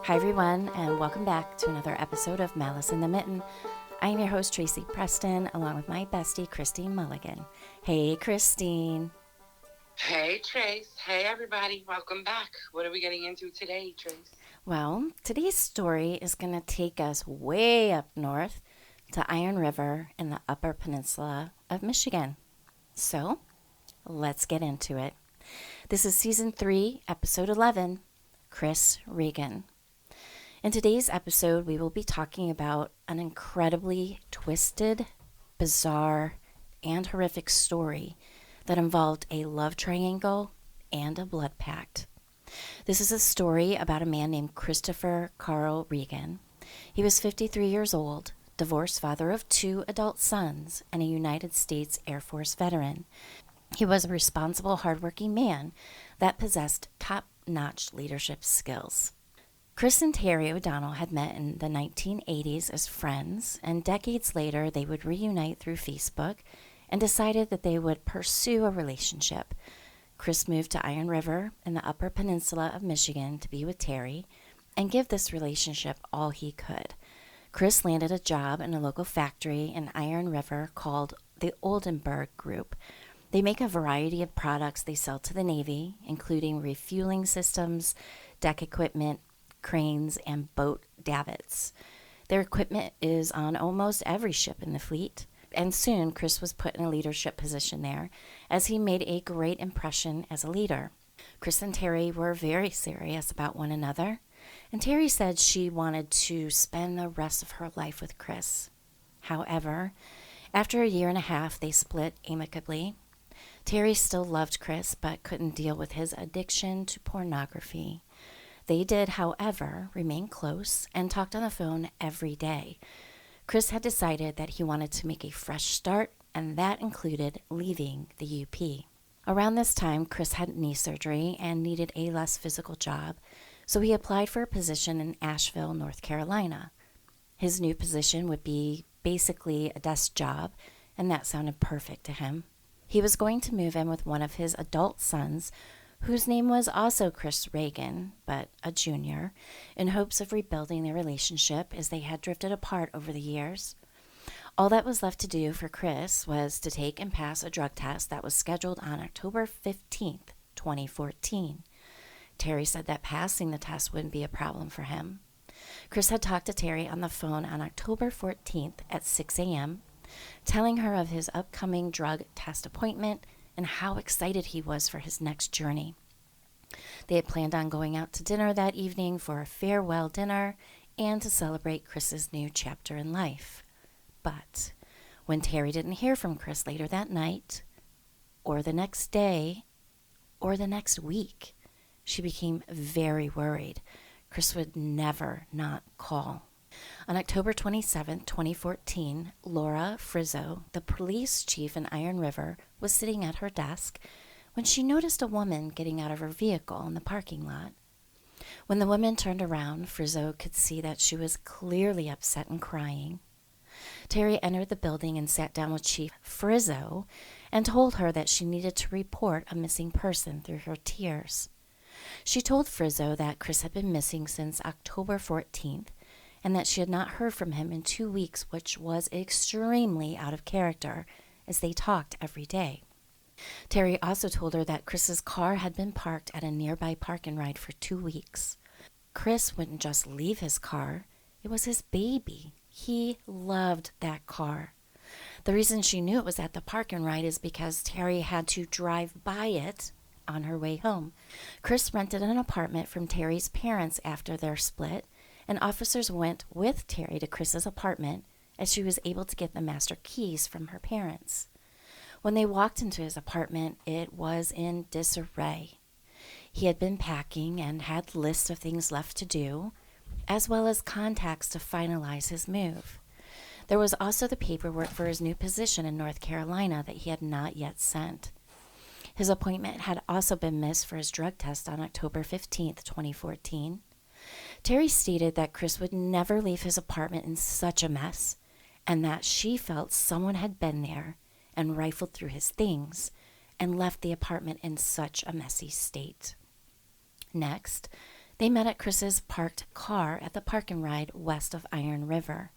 Hi everyone, and welcome back to another episode of Malice in the Mitten. I am your host Tracy Preston, along with my bestie Christine Mulligan. Hey Christine. Hey Trace. Hey everybody. Welcome back. What are we getting into today, Trace? Well, today's story is going to take us way up north to Iron River in the Upper Peninsula of Michigan. So, let's get into it. This is Season 3, Episode 11, Chris Regan. In today's episode, we will be talking about an incredibly twisted, bizarre, and horrific story that involved a love triangle and a blood pact. This is a story about a man named Christopher Carl Regan. He was 53 years old, divorced father of 2 adult sons, and a United States Air Force veteran. He was a responsible, hardworking man that possessed top-notch leadership skills. Chris and Terry O'Donnell had met in the 1980s as friends, and decades later they would reunite through Facebook and decided that they would pursue a relationship. Chris moved to Iron River in the Upper Peninsula of Michigan to be with Terry and give this relationship all he could. Chris landed a job in a local factory in Iron River called the Oldenburg Group. They make a variety of products they sell to the Navy, including refueling systems, deck equipment, cranes, and boat davits. Their equipment is on almost every ship in the fleet, and soon Chris was put in a leadership position there as he made a great impression as a leader. Chris and Terry were very serious about one another, and Terry said she wanted to spend the rest of her life with Chris. However, after a year and a half, they split amicably. Terry still loved Chris but couldn't deal with his addiction to pornography. They did, however, remain close and talked on the phone every day. Chris had decided that he wanted to make a fresh start, and that included leaving the UP. Around this time, Chris had knee surgery and needed a less physical job, so he applied for a position in Asheville, North Carolina. His new position would be basically a desk job, and that sounded perfect to him. He was going to move in with one of his adult sons, whose name was also Chris Regan, but a junior, in hopes of rebuilding their relationship as they had drifted apart over the years. All that was left to do for Chris was to take and pass a drug test that was scheduled on October 15th, 2014. Terry said that passing the test wouldn't be a problem for him. Chris had talked to Terry on the phone on October 14th at 6 a.m., telling her of his upcoming drug test appointment and how excited he was for his next journey. They had planned on going out to dinner that evening for a farewell dinner and to celebrate Chris's new chapter in life. But when Terry didn't hear from Chris later that night, or the next day, or the next week, she became very worried. Chris would never not call. On October 27, 2014, Laura Frizzo, the police chief in Iron River, was sitting at her desk when she noticed a woman getting out of her vehicle in the parking lot. When the woman turned around, Frizzo could see that she was clearly upset and crying. Terry entered the building and sat down with Chief Frizzo and told her that she needed to report a missing person through her tears. She told Frizzo that Chris had been missing since October 14th, and that she had not heard from him in 2 weeks, which was extremely out of character, as they talked every day. Terry also told her that Chris's car had been parked at a nearby park and ride for 2 weeks. Chris wouldn't just leave his car. It was his baby. He loved that car. The reason she knew it was at the park and ride is because Terry had to drive by it on her way home. Chris rented an apartment from Terry's parents after their split, and officers went with Terry to Chris's apartment as she was able to get the master keys from her parents. When they walked into his apartment, it was in disarray. He had been packing and had lists of things left to do, as well as contacts to finalize his move. There was also the paperwork for his new position in North Carolina that he had not yet sent. His appointment had also been missed for his drug test on October 15th, 2014. Terry stated that Chris would never leave his apartment in such a mess, and that she felt someone had been there and rifled through his things and left the apartment in such a messy state. Next, They met at Chris's parked car at the park and ride west of Iron River.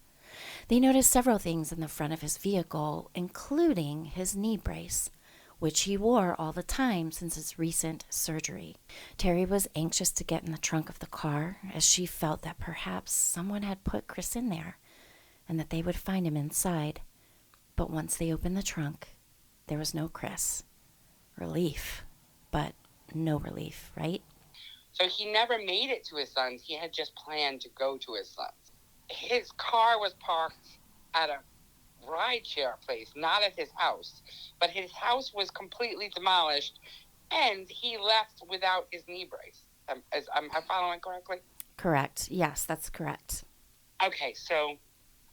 They noticed several things in the front of his vehicle, including his knee brace, which he wore all the time since his recent surgery. Terry was anxious to get in the trunk of the car, as she felt that perhaps someone had put Chris in there and that they would find him inside. But once they opened the trunk, there was no Chris. Relief, but no relief, right? So he never made it to his son's. He had just planned to go to his son's. His car was parked at a rideshare place, not at his house. But his house was completely demolished, and he left without his knee brace. Am I following correctly? Correct. Yes, that's correct. Okay, so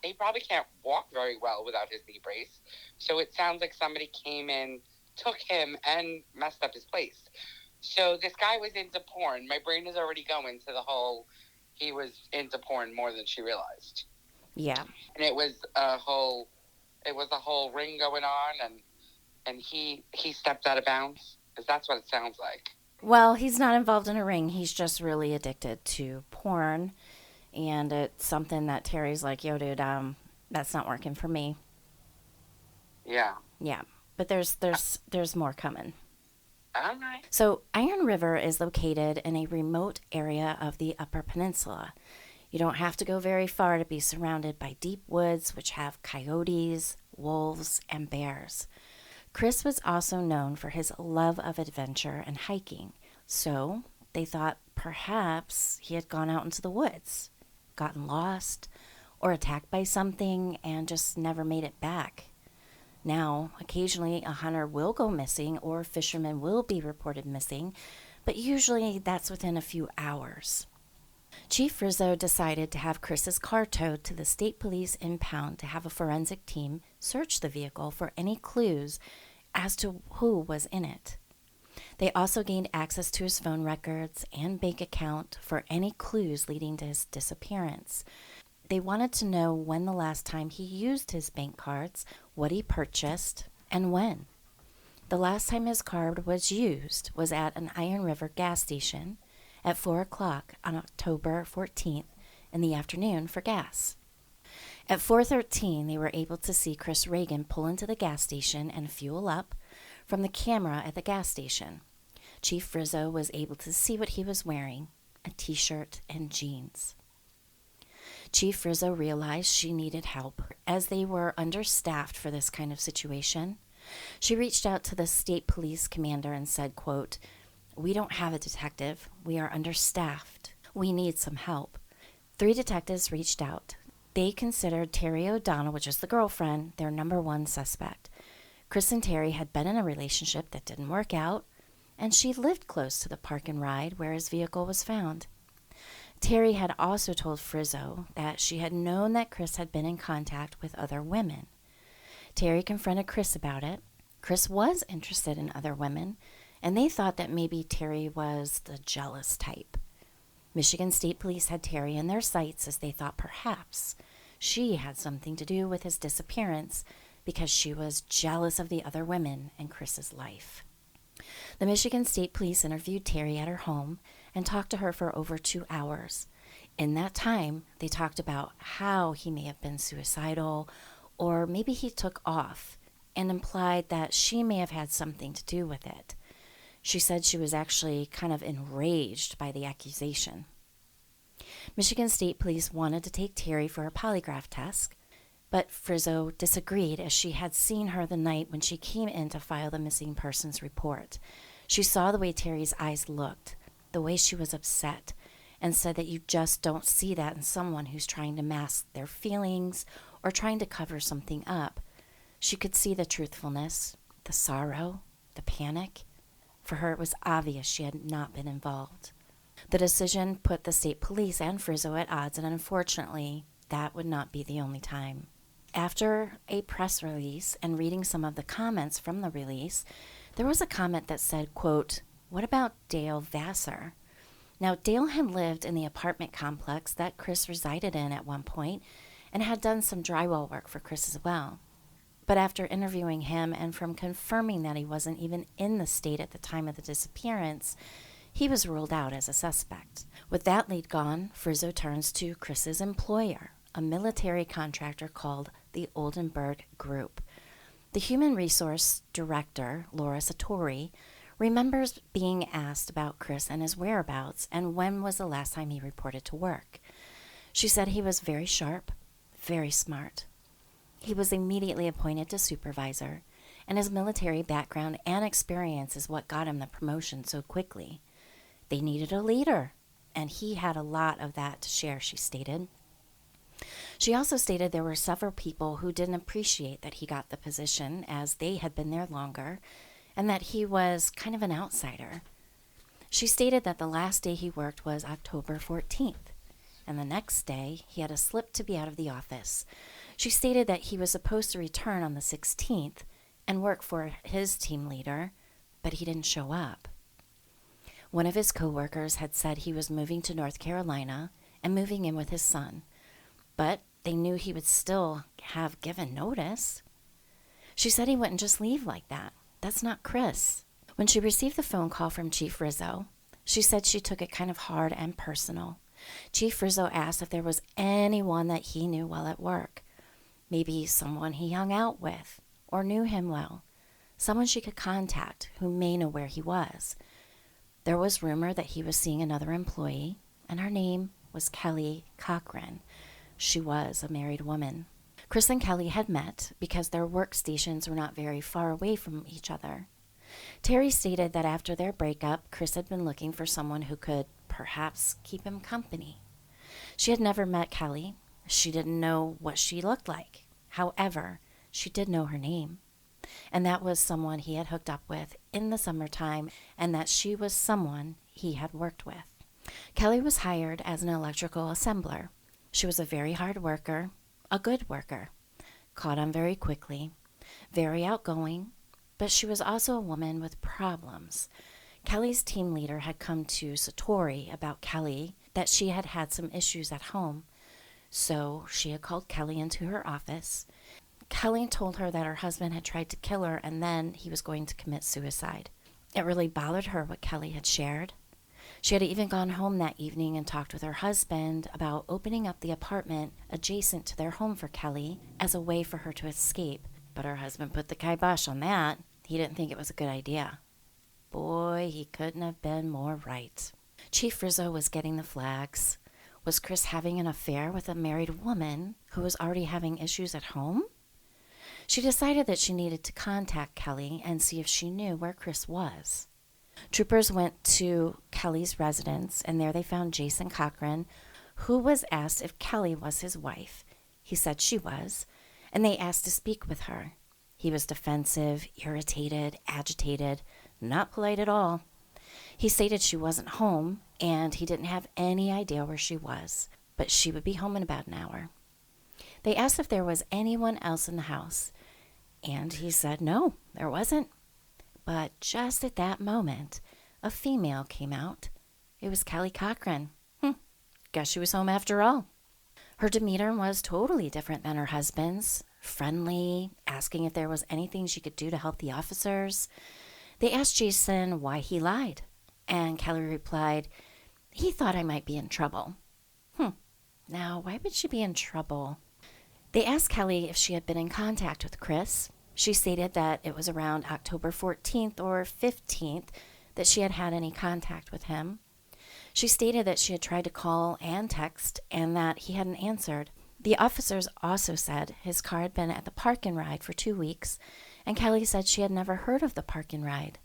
he probably can't walk very well without his knee brace. So it sounds like somebody came in, took him, and messed up his place. So this guy was into porn. My brain is already going to the whole, he was into porn more than she realized. Yeah. And it was a whole ring going on, and he stepped out of bounds, because that's what it sounds like. Well, he's not involved in a ring. He's just really addicted to porn. And it's something that Terry's like, yo, dude, that's not working for me. Yeah. Yeah. But there's more coming. All right. So Iron River is located in a remote area of the Upper Peninsula. You don't have to go very far to be surrounded by deep woods which have coyotes, wolves, and bears. Chris was also known for his love of adventure and hiking, so they thought perhaps he had gone out into the woods, gotten lost, or attacked by something and just never made it back. Now, occasionally a hunter will go missing or fishermen will be reported missing, but usually that's within a few hours. Chief Frizzo decided to have Chris's car towed to the state police impound to have a forensic team search the vehicle for any clues as to who was in it. They also gained access to his phone records and bank account for any clues leading to his disappearance. They wanted to know when the last time he used his bank cards, what he purchased, and when. The last time his card was used was at an Iron River gas station at 4 o'clock on October 14th in the afternoon for gas. At 4:13, they were able to see Chris Regan pull into the gas station and fuel up from the camera at the gas station. Chief Frizzo was able to see what he was wearing, a t-shirt and jeans. Chief Frizzo realized she needed help as they were understaffed for this kind of situation. She reached out to the state police commander and said, quote, "We don't have a detective. We are understaffed. We need some help." 3 detectives reached out. They considered Terry O'Donnell, which is the girlfriend, their number one suspect. Chris and Terry had been in a relationship that didn't work out, and she lived close to the park and ride where his vehicle was found. Terry had also told Frizzo that she had known that Chris had been in contact with other women. Terry confronted Chris about it. Chris was interested in other women, and they thought that maybe Terry was the jealous type. Michigan State Police had Terry in their sights as they thought perhaps she had something to do with his disappearance because she was jealous of the other women in Chris's life. The Michigan State Police interviewed Terry at her home and talked to her for over 2 hours. In that time, they talked about how he may have been suicidal, or maybe he took off, and implied that she may have had something to do with it. She said she was actually kind of enraged by the accusation. Michigan State Police wanted to take Terry for a polygraph test, but Frizzo disagreed as she had seen her the night when she came in to file the missing persons report. She saw the way Terry's eyes looked, the way she was upset, and said that you just don't see that in someone who's trying to mask their feelings or trying to cover something up. She could see the truthfulness, the sorrow, the panic. For her, it was obvious she had not been involved. The decision put the state police and Frizzo at odds, and unfortunately, that would not be the only time. After a press release and reading some of the comments from the release, there was a comment that said, quote, "What about Dale Vassar?" Now, Dale had lived in the apartment complex that Chris resided in at one point and had done some drywall work for Chris as well. But after interviewing him and from confirming that he wasn't even in the state at the time of the disappearance, He was ruled out as a suspect. With that lead gone, Frizzo turns to Chris's employer, a military contractor called the Oldenburg Group. The human resource director, Laura Sartori, remembers being asked about Chris and his whereabouts and when was the last time he reported to work. She said he was very sharp, very smart. He was immediately appointed to supervisor, and his military background and experience is what got him the promotion so quickly. They needed a leader, and he had a lot of that to share, she stated. She also stated there were several people who didn't appreciate that he got the position as they had been there longer, and that he was kind of an outsider. She stated that the last day he worked was October 14th, and the next day he had a slip to be out of the office. She stated that he was supposed to return on the 16th and work for his team leader, but he didn't show up. One of his coworkers had said he was moving to North Carolina and moving in with his son, but they knew he would still have given notice. She said he wouldn't just leave like that. That's not Chris. When she received the phone call from Chief Frizzo, she said she took it kind of hard and personal. Chief Frizzo asked if there was anyone that he knew while at work. Maybe someone he hung out with or knew him well. Someone she could contact who may know where he was. There was rumor that he was seeing another employee, and her name was Kelly Cochran. She was a married woman. Chris and Kelly had met because their workstations were not very far away from each other. Terry stated that after their breakup, Chris had been looking for someone who could perhaps keep him company. She had never met Kelly. She didn't know what she looked like. However, she did know her name, and that was someone he had hooked up with in the summertime, and that she was someone he had worked with. Kelly was hired as an electrical assembler. She was a very hard worker, a good worker, caught on very quickly, very outgoing, but she was also a woman with problems. Kelly's team leader had come to Sartori about Kelly, that she had had some issues at home, so she had called Kelly into her office. Kelly told her that her husband had tried to kill her and then he was going to commit suicide. It really bothered her what Kelly had shared. She had even gone home that evening and talked with her husband about opening up the apartment adjacent to their home for Kelly as a way for her to escape. But her husband put the kibosh on that. He didn't think it was a good idea. Boy, he couldn't have been more right. Chief Frizzo was getting the flags. Was Chris having an affair with a married woman who was already having issues at home? She decided that she needed to contact Kelly and see if she knew where Chris was. Troopers went to Kelly's residence, and there they found Jason Cochran, who was asked if Kelly was his wife. He said she was, and they asked to speak with her. He was defensive, irritated, agitated, not polite at all. He stated she wasn't home, and he didn't have any idea where she was, but she would be home in about an hour. They asked if there was anyone else in the house, and he said no, there wasn't. But just at that moment, a female came out. It was Kelly Cochran. Guess she was home after all. Her demeanor was totally different than her husband's. Friendly, asking if there was anything she could do to help the officers. They asked Jason why he lied, and Kelly replied, he thought I might be in trouble. Now, why would she be in trouble? They asked Kelly if she had been in contact with Chris. She stated that it was around October 14th or 15th that she had had any contact with him. She stated that she had tried to call and text and that he hadn't answered. The officers also said his car had been at the park and ride for 2 weeks, and Kelly said she had never heard of the park and ride.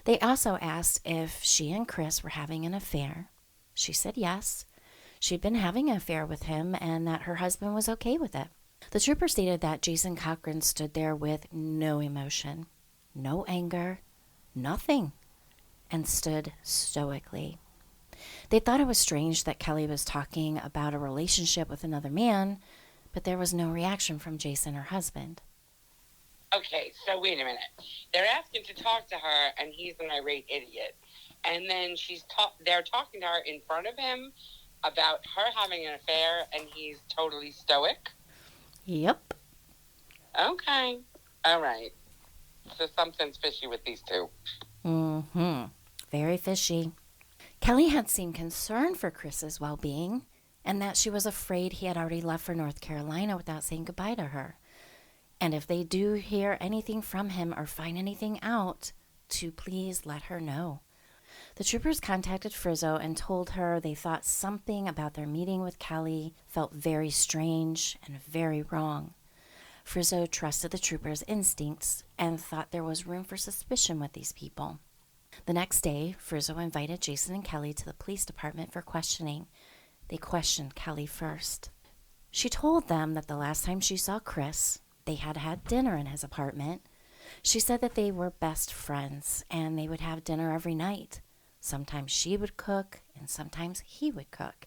They also asked if she and Chris were having an affair. She said yes. She'd been having an affair with him and that her husband was okay with it. The trooper stated that Jason Cochran stood there with no emotion, no anger, nothing, and stood stoically. They thought it was strange that Kelly was talking about a relationship with another man, but there was no reaction from Jason, her husband. Okay, so wait a minute. They're asking to talk to her, and he's an irate idiot. And then they're talking to her in front of him about her having an affair, and he's totally stoic? Yep. Okay. All right. So something's fishy with these two. Very fishy. Kelly had seemed concerned for Chris's well-being and that she was afraid he had already left for North Carolina without saying goodbye to her. And if they do hear anything from him or find anything out, to please let her know. The troopers contacted Frizzo and told her they thought something about their meeting with Kelly felt very strange and very wrong. Frizzo trusted the troopers' instincts and thought there was room for suspicion with these people. The next day, Frizzo invited Jason and Kelly to the police department for questioning. They questioned Kelly first. She told them that the last time she saw Chris, they had had dinner in his apartment. She said that they were best friends and they would have dinner every night. Sometimes she would cook and sometimes he would cook.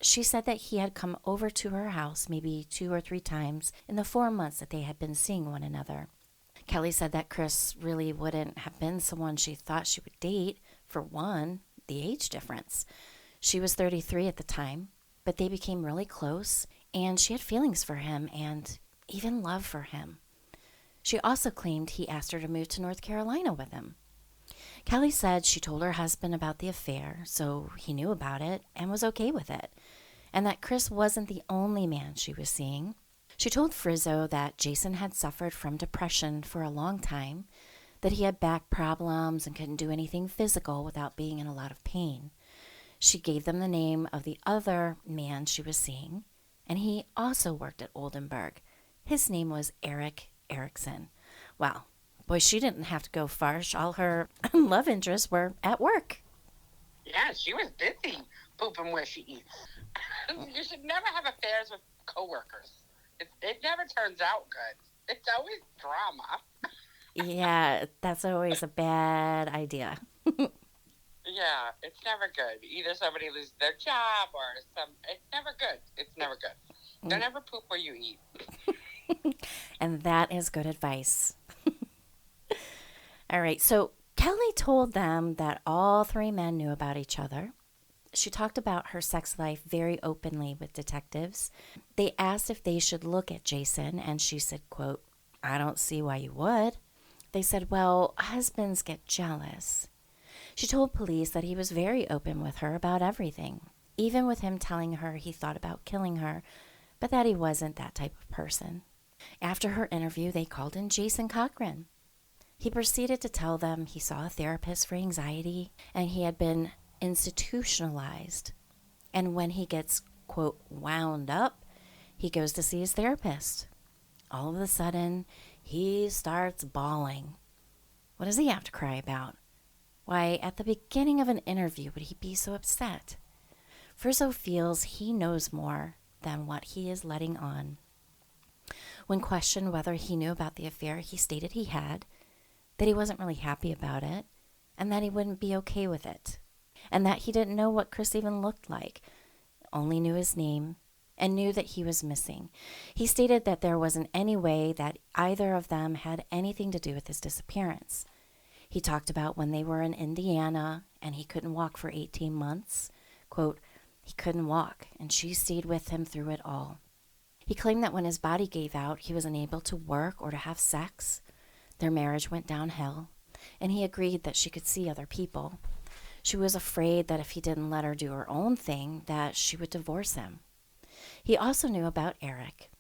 She said that he had come over to her house maybe 2 or 3 times in the 4 months that they had been seeing one another. Kelly said that Chris really wouldn't have been someone she thought she would date. For one, the age difference. She was 33 at the time, but they became really close, and she had feelings for him and even love for him. She also claimed he asked her to move to North Carolina with him. Kelly said she told her husband about the affair, so he knew about it and was okay with it, and that Chris wasn't the only man she was seeing. She told Frizzo that Jason had suffered from depression for a long time, that he had back problems and couldn't do anything physical without being in a lot of pain. She gave them the name of the other man she was seeing, and he also worked at Oldenburg. His name was Eric Erickson. Well, boy, she didn't have to go far. All her love interests were at work. Yeah, she was busy pooping where she eats. You should never have affairs with coworkers. It never turns out good. It's always drama. Yeah, that's always a bad idea. Yeah, it's never good. Either somebody loses their job or it's never good. It's never good. Don't ever poop where you eat. And that is good advice. All right, so Kelly told them that all 3 men knew about each other. She talked about her sex life very openly with detectives. They asked if they should look at Jason, and she said, quote, "I don't see why you would." They said, "Well, husbands get jealous." She told police that he was very open with her about everything, even with him telling her he thought about killing her, but that he wasn't that type of person. After her interview, they called in Jason Cochran. He proceeded to tell them he saw a therapist for anxiety and he had been institutionalized. And when he gets, quote, wound up, he goes to see his therapist. All of a sudden, he starts bawling. What does he have to cry about? Why, at the beginning of an interview would he be so upset? Frizzo feels he knows more than what he is letting on. When questioned whether he knew about the affair, he stated he had, that he wasn't really happy about it, and that he wouldn't be okay with it, and that he didn't know what Chris even looked like, only knew his name, and knew that he was missing. He stated that there wasn't any way that either of them had anything to do with his disappearance. He talked about when they were in Indiana and he couldn't walk for 18 months. Quote, "He couldn't walk, and she stayed with him through it all." He claimed that when his body gave out, he was unable to work or to have sex. Their marriage went downhill, and he agreed that she could see other people. She was afraid that if he didn't let her do her own thing, that she would divorce him. He also knew about Eric.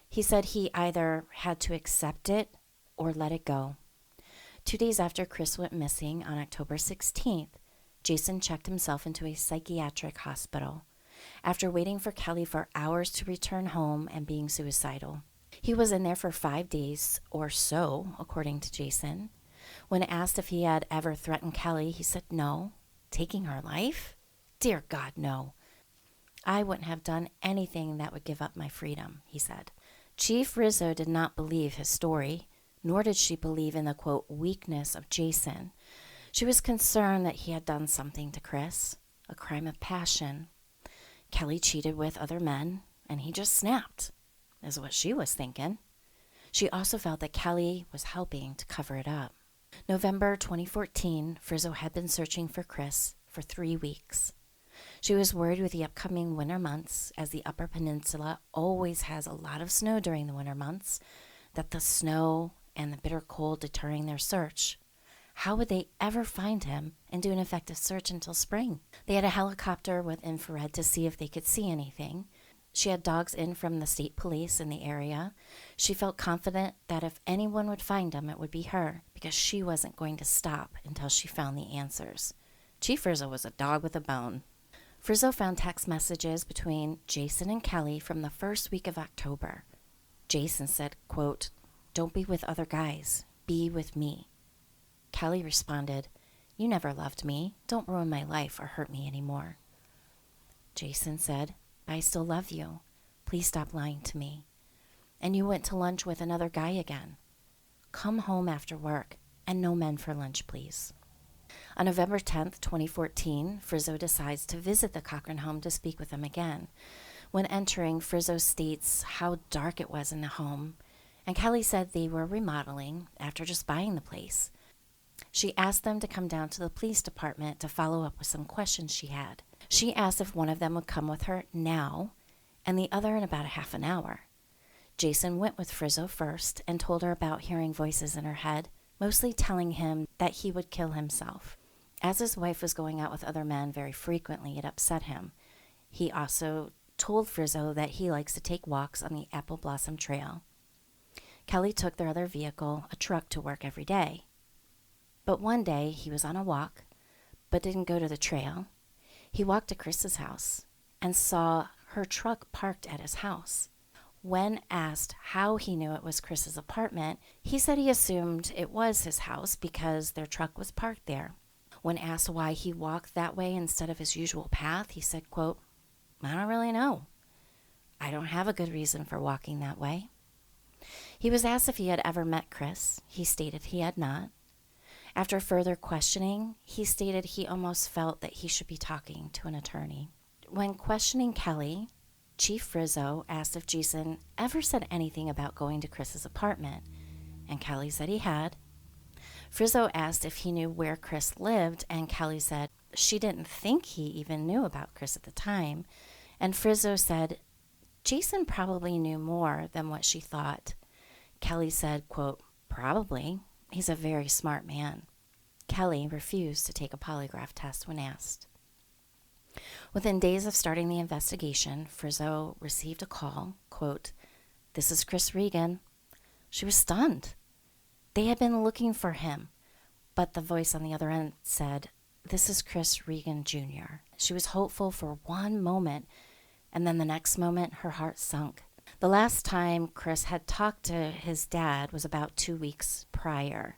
He said he either had to accept it or let it go. 2 days after Chris went missing on October 16th, Jason checked himself into a psychiatric hospital after waiting for Kelly for hours to return home and being suicidal. He was in there for 5 days or so, according to Jason. When asked if he had ever threatened Kelly, he said no. Taking her life? Dear God, no. "I wouldn't have done anything that would give up my freedom," he said. Chief Frizzo did not believe his story, nor did she believe in the, quote, weakness of Jason. She was concerned that he had done something to Chris, a crime of passion. Kelly cheated with other men, and he just snapped, is what she was thinking. She also felt that Kelly was helping to cover it up. November 2014, Frizzo had been searching for Chris for 3 weeks. She was worried with the upcoming winter months, as the Upper Peninsula always has a lot of snow during the winter months, that the snow and the bitter cold deterring their search. How would they ever find him and do an effective search until spring? They had a helicopter with infrared to see if they could see anything. She had dogs in from the state police in the area. She felt confident that if anyone would find him, it would be her, because she wasn't going to stop until she found the answers. Chief Frizzo was a dog with a bone. Frizzo found text messages between Jason and Kelly from the first week of October. Jason said, quote, "Don't be with other guys. Be with me." Kelly responded, "You never loved me. Don't ruin my life or hurt me anymore." Jason said, "I still love you. Please stop lying to me. And you went to lunch with another guy again. Come home after work, and no men for lunch, please." On November 10th, 2014, Frizzo decides to visit the Cochran home to speak with them again. When entering, Frizzo states how dark it was in the home, and Kelly said they were remodeling after just buying the place. She asked them to come down to the police department to follow up with some questions she had. She asked if one of them would come with her now and the other in about a half an hour. Jason went with Frizzo first and told her about hearing voices in her head, mostly telling him that he would kill himself. As his wife was going out with other men very frequently, it upset him. He also told Frizzo that he likes to take walks on the Apple Blossom Trail. Kelly took their other vehicle, a truck, to work every day. But one day he was on a walk, but didn't go to the trail. He walked to Chris's house and saw her truck parked at his house. When asked how he knew it was Chris's apartment, he said he assumed it was his house because their truck was parked there. When asked why he walked that way instead of his usual path, he said, quote, "I don't really know. I don't have a good reason for walking that way." He was asked if he had ever met Chris. He stated he had not. After further questioning, he stated he almost felt that he should be talking to an attorney. When questioning Kelly, Chief Frizzo asked if Jason ever said anything about going to Chris's apartment, and Kelly said he had. Frizzo asked if he knew where Chris lived, and Kelly said she didn't think he even knew about Chris at the time, and Frizzo said Jason probably knew more than what she thought. Kelly said, quote, "Probably. He's a very smart man." Kelly refused to take a polygraph test when asked. Within days of starting the investigation, Frizzo received a call, quote, "This is Chris Regan." She was stunned. They had been looking for him, but the voice on the other end said, "This is Chris Regan Jr." She was hopeful for one moment, and then the next moment her heart sunk. The last time Chris had talked to his dad was about 2 weeks prior.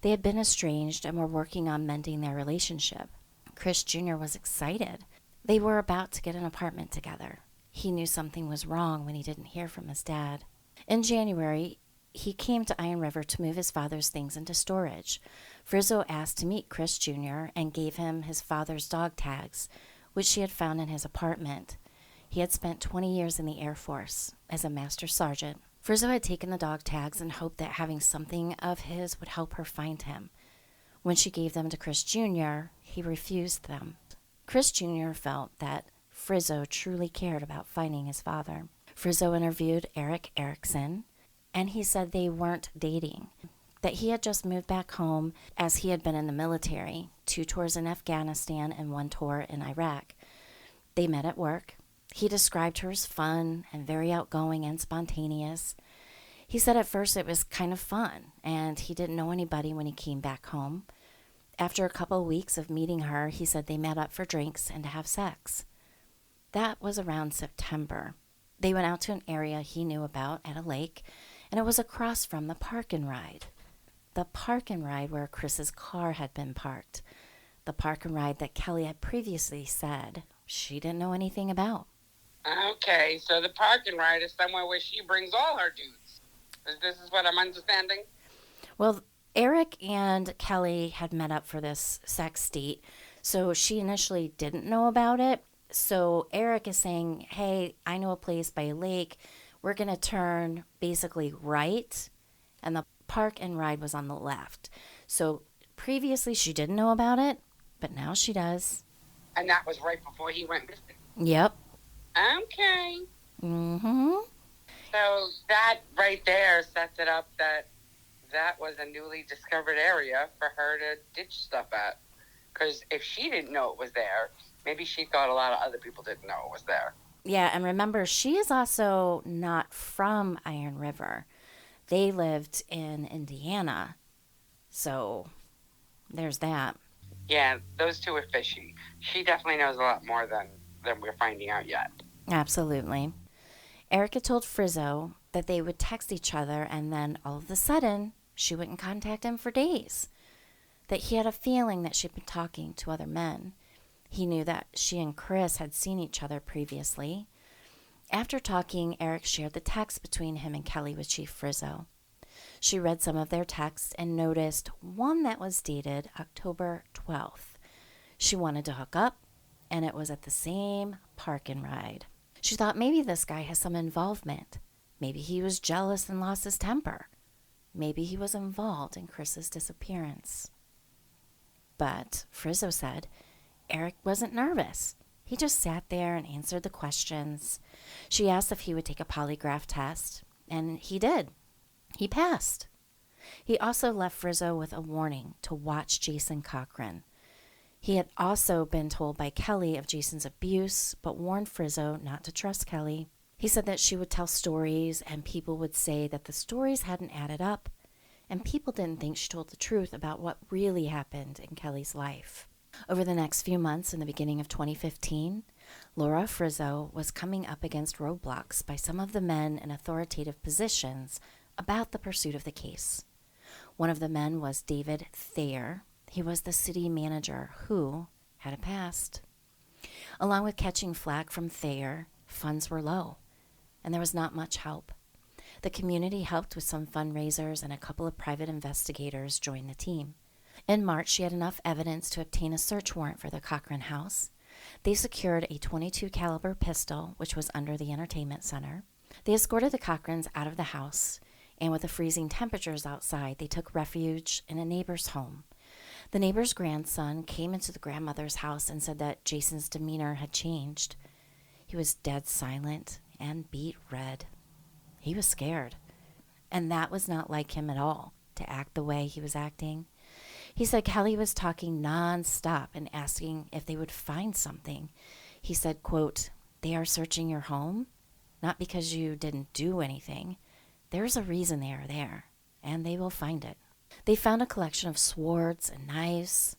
They had been estranged and were working on mending their relationship. Chris Jr. was excited. They were about to get an apartment together. He knew something was wrong when he didn't hear from his dad. In January, he came to Iron River to move his father's things into storage. Frizzo asked to meet Chris Jr. and gave him his father's dog tags, which she had found in his apartment. He had spent 20 years in the Air Force as a master sergeant. Frizzo had taken the dog tags and hoped that having something of his would help her find him. When she gave them to Chris Jr., he refused them. Chris Jr. felt that Frizzo truly cared about finding his father. Frizzo interviewed Eric Erickson, and he said they weren't dating, that he had just moved back home as he had been in the military, 2 tours in Afghanistan and 1 tour in Iraq. They met at work. He described her as fun and very outgoing and spontaneous. He said at first it was kind of fun, and he didn't know anybody when he came back home. After a couple of weeks of meeting her, he said they met up for drinks and to have sex. That was around September. They went out to an area he knew about at a lake, and it was across from the park and ride. The park and ride where Chris's car had been parked. The park and ride that Kelly had previously said she didn't know anything about. Okay, so the park and ride is somewhere where she brings all her dudes. This is what I'm understanding? Well, Eric and Kelly had met up for this sex date, so she initially didn't know about it. So Eric is saying, hey, I know a place by a lake. We're going to turn basically right, and the park and ride was on the left. So previously she didn't know about it, but now she does. And that was right before he went missing? Yep. Okay. Mm-hmm. So that right there sets it up that that was a newly discovered area for her to ditch stuff at. Because if she didn't know it was there, maybe she thought a lot of other people didn't know it was there. Yeah, and remember, she is also not from Iron River. They lived in Indiana. So there's that. Yeah, those two are fishy. She definitely knows a lot more than we're finding out yet. Absolutely. Erica told Frizzo that they would text each other, and then all of a sudden, she wouldn't contact him for days. That he had a feeling that she'd been talking to other men. He knew that she and Chris had seen each other previously. After talking, Eric shared the text between him and Kelly with Chief Frizzo. She read some of their texts and noticed one that was dated October 12th. She wanted to hook up, and it was at the same park and ride. She thought maybe this guy has some involvement. Maybe he was jealous and lost his temper. Maybe he was involved in Chris's disappearance. But Frizzo said Eric wasn't nervous. He just sat there and answered the questions. She asked if he would take a polygraph test, and he did. He passed. He also left Frizzo with a warning to watch Jason Cochran. He had also been told by Kelly of Jason's abuse, but warned Frizzo not to trust Kelly. He said that she would tell stories, and people would say that the stories hadn't added up, and people didn't think she told the truth about what really happened in Kelly's life. Over the next few months, in the beginning of 2015, Laura Frizzo was coming up against roadblocks by some of the men in authoritative positions about the pursuit of the case. One of the men was David Thayer. He was the city manager who had a past. Along with catching flack from Thayer, funds were low, and there was not much help. The community helped with some fundraisers, and a couple of private investigators joined the team. In March, she had enough evidence to obtain a search warrant for the Cochran house. They secured a .22 caliber pistol, which was under the entertainment center. They escorted the Cochrans out of the house, and with the freezing temperatures outside, they took refuge in a neighbor's home. The neighbor's grandson came into the grandmother's house and said that Jason's demeanor had changed. He was dead silent and beet red. He was scared, and that was not like him at all, to act the way he was acting. He said Kelly was talking nonstop and asking if they would find something. He said, quote, "They are searching your home, not because you didn't do anything. There's a reason they are there, and they will find it." They found a collection of swords and knives.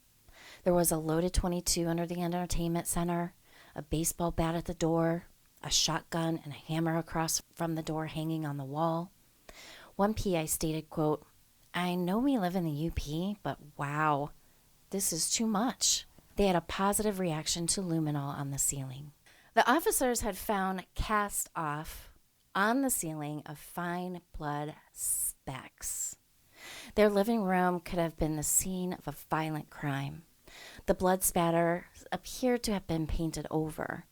There was a loaded .22 under the entertainment center, a baseball bat at the door, a shotgun and a hammer across from the door hanging on the wall. One PI stated, quote, "I know we live in the UP, but wow, this is too much." They had a positive reaction to luminol on the ceiling. The officers had found cast off on the ceiling of fine blood specks. Their living room could have been the scene of a violent crime. The blood spatter appeared to have been painted over.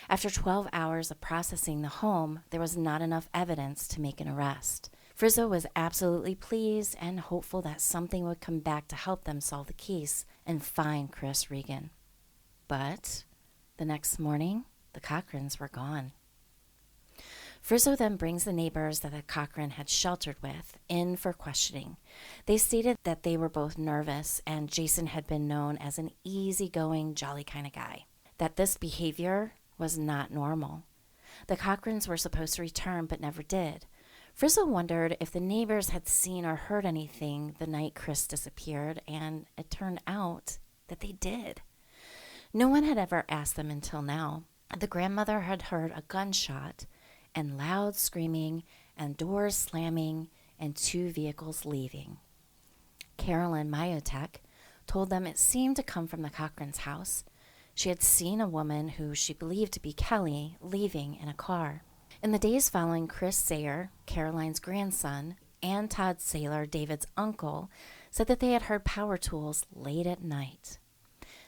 After 12 hours of processing the home, there was not enough evidence to make an arrest. Frizzo was absolutely pleased and hopeful that something would come back to help them solve the case and find Chris Regan. But the next morning, the Cochrans were gone. Frizzo then brings the neighbors that the Cochran had sheltered with in for questioning. They stated that they were both nervous, and Jason had been known as an easygoing, jolly kind of guy. That this behavior was not normal. The Cochrans were supposed to return but never did. Frizzo wondered if the neighbors had seen or heard anything the night Chris disappeared, and it turned out that they did. No one had ever asked them until now. The grandmother had heard a gunshot and loud screaming and doors slamming and 2 vehicles leaving. Carolyn Myotek told them it seemed to come from the Cochran's house. She had seen a woman who she believed to be Kelly leaving in a car. In the days following, Chris Sayer, Caroline's grandson, and Todd Saylor, David's uncle, said that they had heard power tools late at night.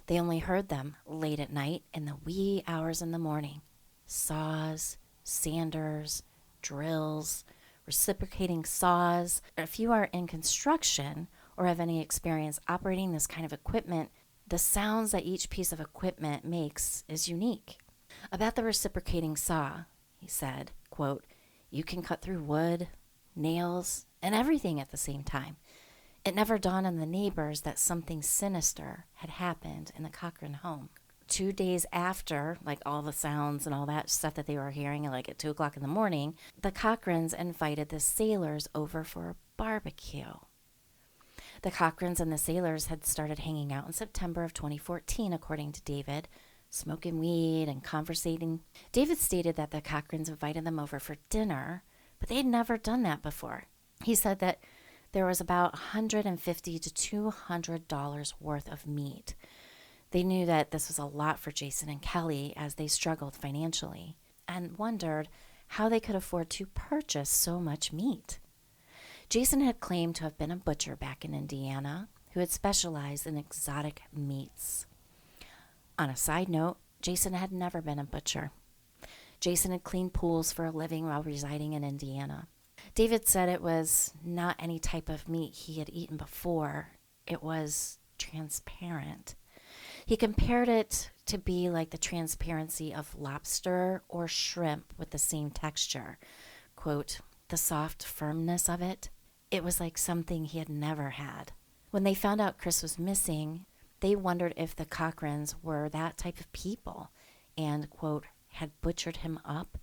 They only heard them late at night in the wee hours in the morning. Saws, sanders, drills, reciprocating saws. If you are in construction or have any experience operating this kind of equipment, the sounds that each piece of equipment makes is unique. About the reciprocating saw, he said, quote, "You can cut through wood, nails, and everything at the same time. It never dawned on the neighbors that something sinister had happened in the Cochran home. 2 days after, like all the sounds and all that stuff that they were hearing, like at 2 o'clock in the morning, the Cochrans invited the sailors over for a barbecue. The Cochrans and the sailors had started hanging out in September of 2014, according to David, smoking weed and conversating. David stated that the Cochrans invited them over for dinner, but they'd never done that before. He said that there was about $150 to $200 worth of meat. They knew that this was a lot for Jason and Kelly as they struggled financially and wondered how they could afford to purchase so much meat. Jason had claimed to have been a butcher back in Indiana who had specialized in exotic meats. On a side note, Jason had never been a butcher. Jason had cleaned pools for a living while residing in Indiana. David said it was not any type of meat he had eaten before. It was transparent. He compared it to be like the transparency of lobster or shrimp with the same texture. Quote, the soft firmness of it. It was like something he had never had. When they found out Chris was missing, they wondered if the Cochrans were that type of people and, quote, had butchered him up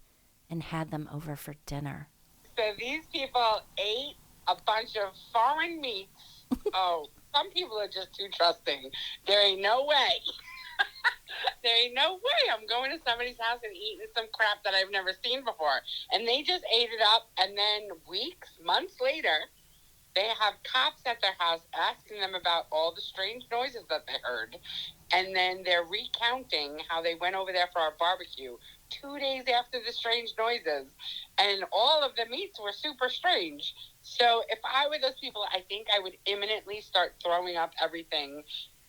and had them over for dinner. So these people ate a bunch of foreign meats. Oh, some people are just too trusting. There ain't no way. There ain't no way I'm going to somebody's house and eating some crap that I've never seen before. And they just ate it up, and then weeks, months later, they have cops at their house asking them about all the strange noises that they heard. And then they're recounting how they went over there for our barbecue 2 days after the strange noises. And all of the meats were super strange. So if I were those people, I think I would imminently start throwing up everything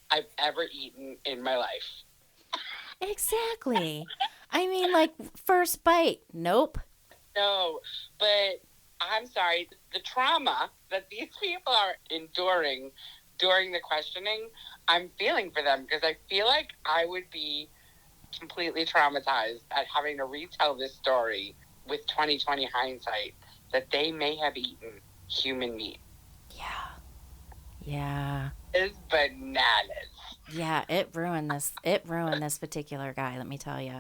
I've ever eaten in my life. Exactly. I mean, like, first bite. Nope. No, but I'm sorry. The trauma that these people are enduring during the questioning, I'm feeling for them because I feel like I would be completely traumatized at having to retell this story with 2020 hindsight that they may have eaten human meat. Yeah. It's bananas. Yeah, it ruined this. It ruined this particular guy, let me tell you.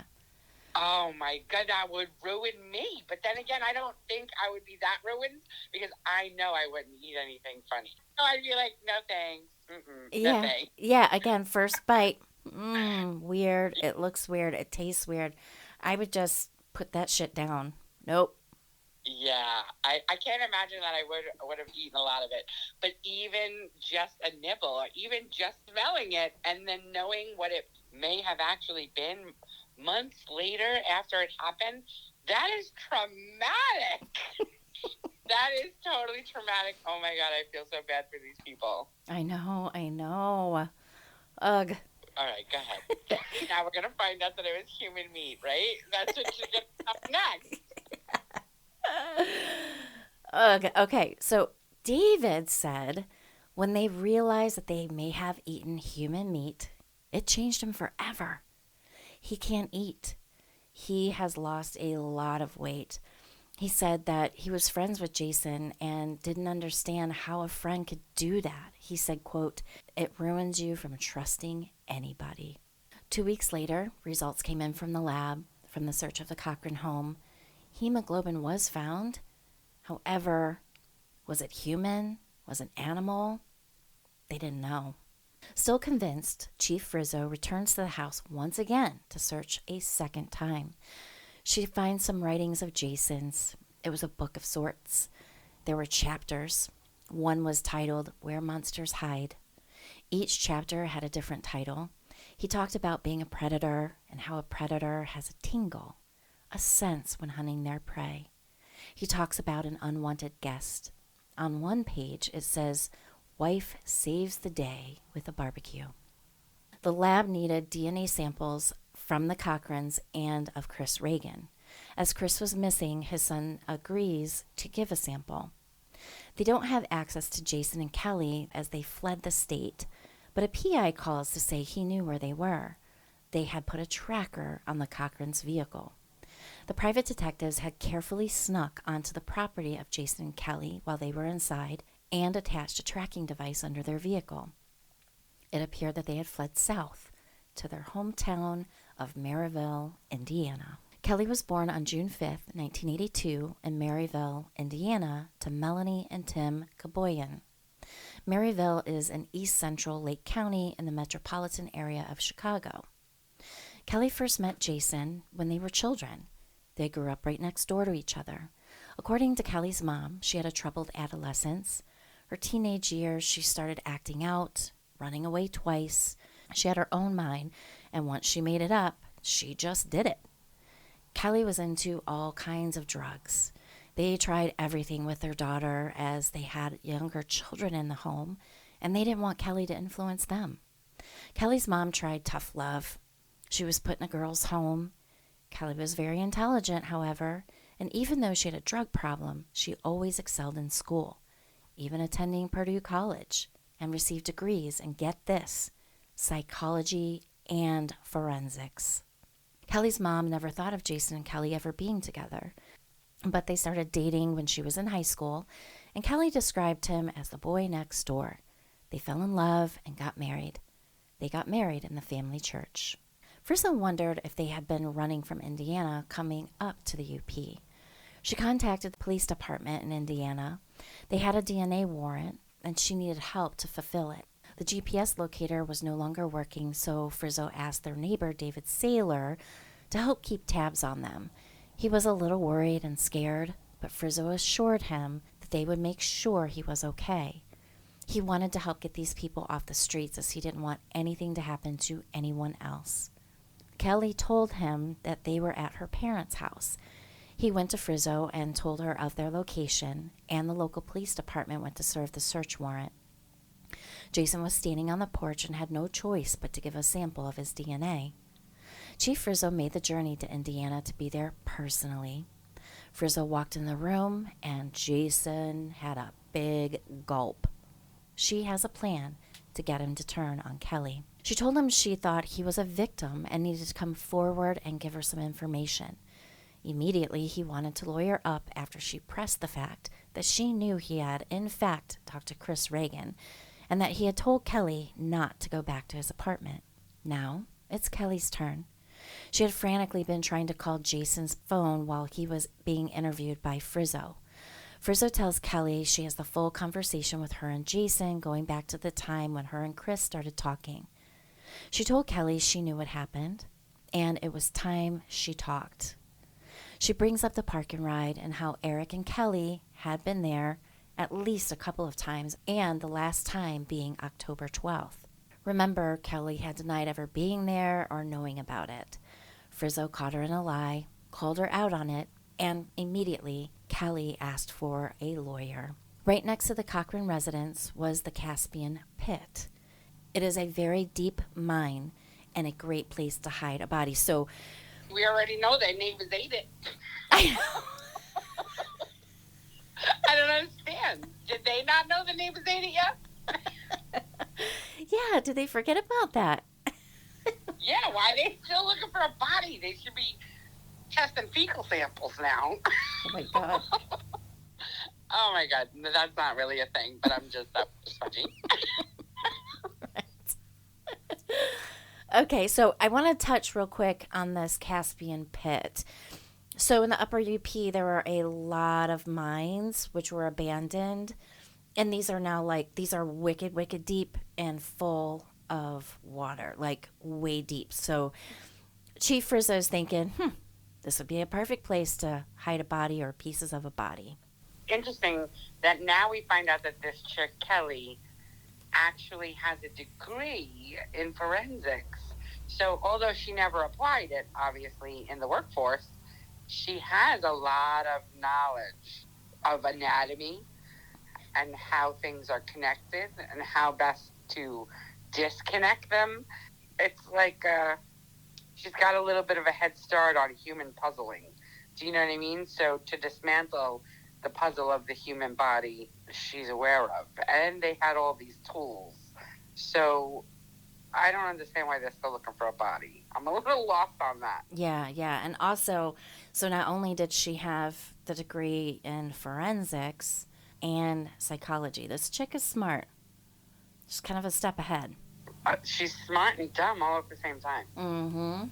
Oh my God, that would ruin me. But then again, I don't think I would be that ruined because I know I wouldn't eat anything funny. So I'd be like, no thanks. No thanks. Yeah, again, first bite. Weird. It looks weird. It tastes weird. I would just put that shit down. Nope. Yeah, I can't imagine that I would have eaten a lot of it. But even just a nibble, or even just smelling it, and then knowing what it may have actually been months later after it happened, that is traumatic. That is totally traumatic. Oh my God, I feel so bad for these people. I know. Ugh. All right, go ahead. Now we're going to find out that it was human meat, right? That's what you're going to up next. Okay, so David said when they realized that they may have eaten human meat, it changed him forever. He can't eat. He has lost a lot of weight. He said that he was friends with Jason and didn't understand how a friend could do that. He said, quote, it ruins you from trusting anybody. 2 weeks later, results came in from the lab from the search of the Cochran home. Hemoglobin was found. However, was it human? Was it animal? They didn't know. Still convinced, Chief Frizzo returns to the house once again to search a second time. She finds some writings of Jason's. It was a book of sorts. There were chapters. One was titled Where Monsters Hide. Each chapter had a different title. He talked about being a predator and how a predator has a tingle, a sense when hunting their prey. He talks about an unwanted guest. On one page, it says, wife saves the day with a barbecue. The lab needed DNA samples from the Cochrans and of Chris Regan. As Chris was missing, his son agrees to give a sample. They don't have access to Jason and Kelly as they fled the state, but a PI calls to say he knew where they were. They had put a tracker on the Cochran's vehicle. The private detectives had carefully snuck onto the property of Jason and Kelly while they were inside and attached a tracking device under their vehicle. It appeared that they had fled south to their hometown of Maryville, Indiana. Kelly was born on June 5th, 1982, in Maryville, Indiana, to Melanie and Tim Kaboyan. Maryville is in east central Lake County in the metropolitan area of Chicago. Kelly first met Jason when they were children. They grew up right next door to each other. According to Kelly's mom, she had a troubled adolescence. Her teenage years, she started acting out, running away twice. She had her own mind, and once she made it up, she just did it. Kelly was into all kinds of drugs. They tried everything with their daughter as they had younger children in the home, and they didn't want Kelly to influence them. Kelly's mom tried tough love. She was put in a girl's home. Kelly was very intelligent, however, and even though she had a drug problem, she always excelled in school, even attending Purdue College, and received degrees in, get this, psychology and forensics. Kelly's mom never thought of Jason and Kelly ever being together, but they started dating when she was in high school, and Kelly described him as the boy next door. They fell in love and got married. They got married in the family church. Frizzo wondered if they had been running from Indiana coming up to the UP. She contacted the police department in Indiana. They had a DNA warrant, and she needed help to fulfill it. The GPS locator was no longer working, so Frizzo asked their neighbor, David Saylor, to help keep tabs on them. He was a little worried and scared, but Frizzo assured him that they would make sure he was okay. He wanted to help get these people off the streets as he didn't want anything to happen to anyone else. Kelly told him that they were at her parents' house. He went to Frizzo and told her of their location, and the local police department went to serve the search warrant. Jason was standing on the porch and had no choice but to give a sample of his DNA. Chief Frizzo made the journey to Indiana to be there personally. Frizzo walked in the room, and Jason had a big gulp. She has a plan to get him to turn on Kelly. She told him she thought he was a victim and needed to come forward and give her some information. Immediately, he wanted to lawyer up after she pressed the fact that she knew he had, in fact, talked to Regan, and that he had told Kelly not to go back to his apartment. Now, it's Kelly's turn. She had frantically been trying to call Jason's phone while he was being interviewed by Frizzo. Frizzo tells Kelly she has the full conversation with her and Jason going back to the time when her and Chris started talking. She told Kelly she knew what happened, and it was time she talked. She brings up the park and ride and how Eric and Kelly had been there at least a couple of times, and the last time being October 12th. Remember, Kelly had denied ever being there or knowing about it. Frizzo caught her in a lie, called her out on it, and immediately Kelly asked for a lawyer. Right next to the Cochran residence was the Caspian Pit. It is a very deep mine and a great place to hide a body. So we already know their neighbors ate it. I don't understand. Did they not know the neighbors ate it yet? Yeah, did they forget about that? Yeah, why are they still looking for a body? They should be testing fecal samples now. Oh my God. Oh my God, that's not really a thing, but that was funny. Right. Okay, so I want to touch real quick on this Caspian Pit. So in the upper UP, there were a lot of mines which were abandoned, and these are wicked, wicked deep and full of water, like way deep. So Chief Frizzo's thinking, this would be a perfect place to hide a body or pieces of a body. Interesting that now we find out that this chick, Kelly, actually has a degree in forensics. So although she never applied it, obviously, in the workforce, she has a lot of knowledge of anatomy and how things are connected and how best to disconnect them. It's like she's got a little bit of a head start on human puzzling. Do you know what I mean? So to dismantle the puzzle of the human body, she's aware of. And they had all these tools. So I don't understand why they're still looking for a body. I'm a little lost on that. Yeah, yeah. And also, so not only did she have the degree in forensics and psychology, this chick is smart. She's kind of a step ahead. She's smart and dumb all at the same time. Mm-hmm.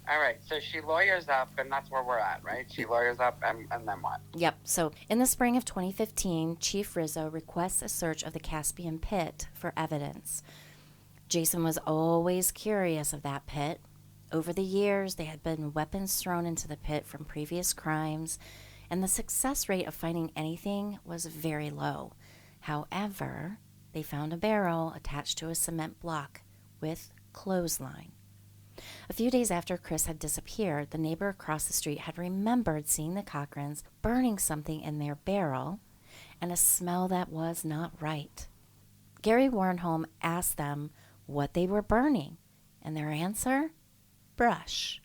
All right, so she lawyers up, and that's where we're at, right? She lawyers up, and then what? Yep. So in the spring of 2015, Chief Frizzo requests a search of the Caspian pit for evidence. Jason was always curious of that pit. Over the years, there had been weapons thrown into the pit from previous crimes, and the success rate of finding anything was very low. However, they found a barrel attached to a cement block with clothesline. A few days after Chris had disappeared, the neighbor across the street had remembered seeing the Cochrans burning something in their barrel and a smell that was not right. Gary Warnholm asked them what they were burning, and their answer? Brush.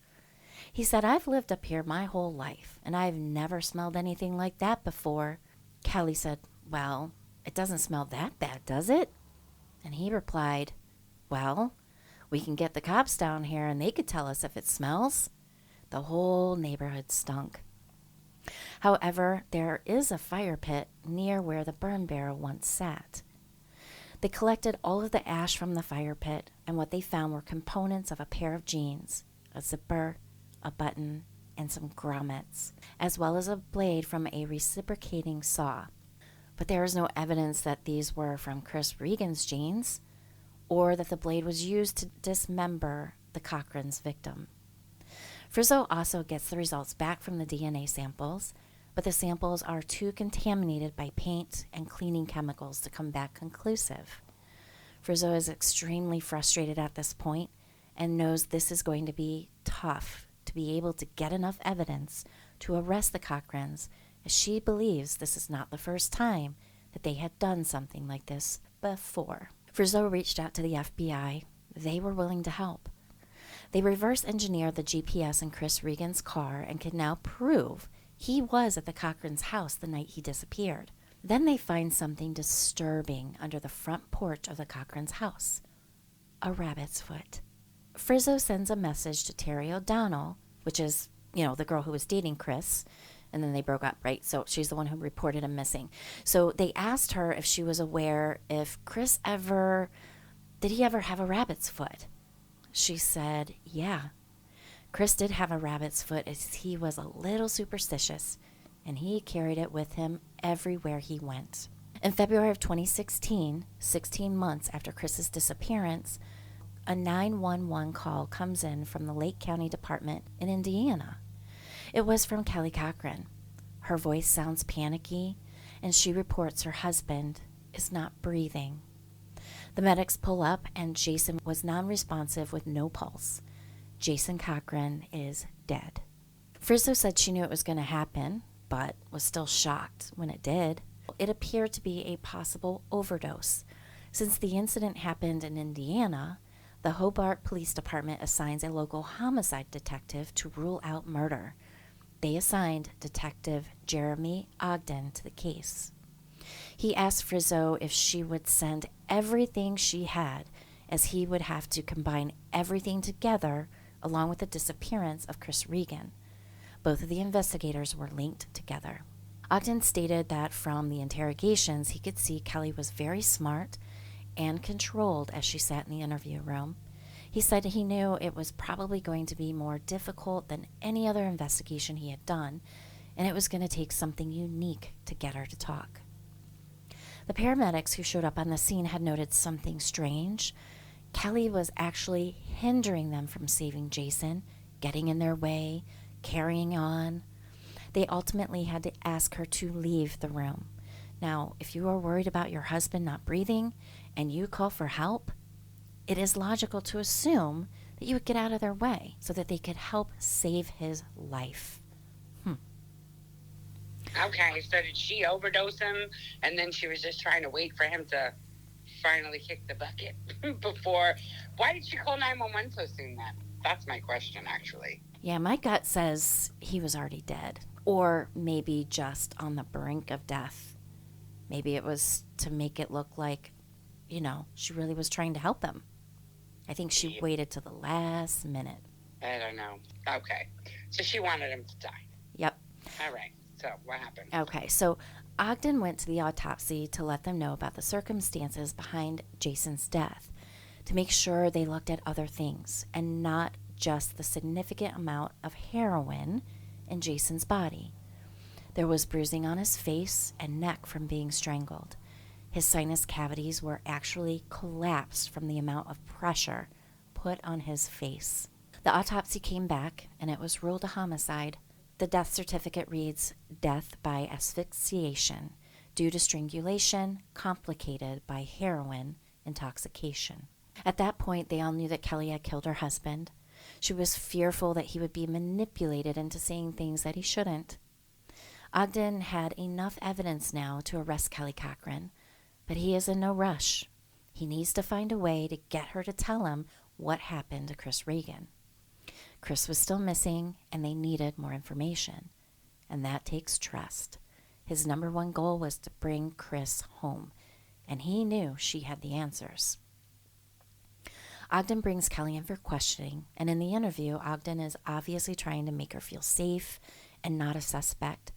He said, "I've lived up here my whole life, and I've never smelled anything like that before." Kelly said, "Well, it doesn't smell that bad, does it?" And he replied, "Well, we can get the cops down here and they could tell us if it smells." The whole neighborhood stunk. However, there is a fire pit near where the burn barrel once sat. They collected all of the ash from the fire pit, and what they found were components of a pair of jeans, a zipper, a button, and some grommets, as well as a blade from a reciprocating saw. But there is no evidence that these were from Chris Regan's jeans, or that the blade was used to dismember the Cochran's victim. Frizzo also gets the results back from the DNA samples, but the samples are too contaminated by paint and cleaning chemicals to come back conclusive. Frizzo is extremely frustrated at this point and knows this is going to be tough to be able to get enough evidence to arrest the Cochrans, as she believes this is not the first time that they had done something like this before. Frizzo reached out to the FBI. They were willing to help. They reverse engineered the GPS in Chris Regan's car and can now prove he was at the Cochran's house the night he disappeared. Then they find something disturbing under the front porch of the Cochran's house. A rabbit's foot. Frizzo sends a message to Terry O'Donnell, which is, the girl who was dating Chris, and then they broke up, right? So she's the one who reported him missing. So they asked her if she was aware if Chris did he ever have a rabbit's foot? She said, yeah. Chris did have a rabbit's foot, as he was a little superstitious, and he carried it with him everywhere he went. In February of 2016, 16 months after Chris's disappearance, a 911 call comes in from the Lake County Department in Indiana. It was from Kelly Cochran. Her voice sounds panicky, and she reports her husband is not breathing. The medics pull up, and Jason was non-responsive with no pulse. Jason Cochran is dead. Frizzo said she knew it was going to happen, but was still shocked when it did. It appeared to be a possible overdose. Since the incident happened in Indiana, the Hobart Police Department assigns a local homicide detective to rule out murder. They assigned Detective Jeremy Ogden to the case. He asked Frizzo if she would send everything she had, as he would have to combine everything together along with the disappearance of Chris Regan. Both of the investigators were linked together. Ogden stated that from the interrogations, he could see Kelly was very smart and controlled as she sat in the interview room. He said he knew it was probably going to be more difficult than any other investigation he had done, and it was going to take something unique to get her to talk. The paramedics who showed up on the scene had noted something strange. Kelly was actually hindering them from saving Jason, getting in their way, carrying on. They ultimately had to ask her to leave the room. Now, if you are worried about your husband not breathing and you call for help, it is logical to assume that you would get out of their way so that they could help save his life. Okay, so did she overdose him, and then she was just trying to wait for him to finally kick the bucket before? Why did she call 911 so soon then? That's my question, actually. Yeah, my gut says he was already dead, or maybe just on the brink of death. Maybe it was to make it look like, she really was trying to help him. I think she waited till the last minute. I don't know. Okay. So she wanted him to die. Yep. All right. So what happened? Okay, so Ogden went to the autopsy to let them know about the circumstances behind Jason's death, to make sure they looked at other things and not just the significant amount of heroin in Jason's body. There was bruising on his face and neck from being strangled. His sinus cavities were actually collapsed from the amount of pressure put on his face. The autopsy came back and it was ruled a homicide. The death certificate reads death by asphyxiation due to strangulation complicated by heroin intoxication. At that point, they all knew that Kelly had killed her husband. She was fearful that he would be manipulated into saying things that he shouldn't. Ogden had enough evidence now to arrest Kelly Cochran, but he is in no rush. He needs to find a way to get her to tell him what happened to Chris Regan. Chris was still missing, and they needed more information. And that takes trust. His number one goal was to bring Chris home, and he knew she had the answers. Ogden brings Kelly in for questioning, and in the interview, Ogden is obviously trying to make her feel safe and not a suspect.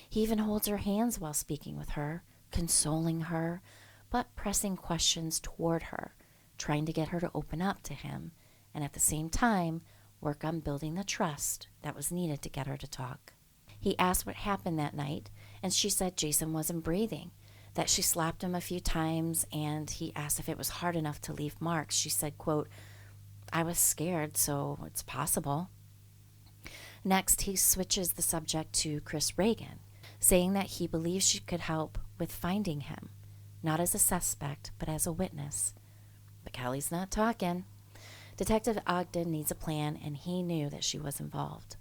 He even holds her hands while speaking with her, consoling her, but pressing questions toward her, trying to get her to open up to him, and at the same time, work on building the trust that was needed to get her to talk. He asked what happened that night, and she said Jason wasn't breathing, that she slapped him a few times, and he asked if it was hard enough to leave marks. She said, quote, "I was scared, so it's possible." Next, he switches the subject to Chris Regan, saying that he believes she could help with finding him, not as a suspect, but as a witness. But Kelly's not talking. Detective Ogden needs a plan, and he knew that she was involved.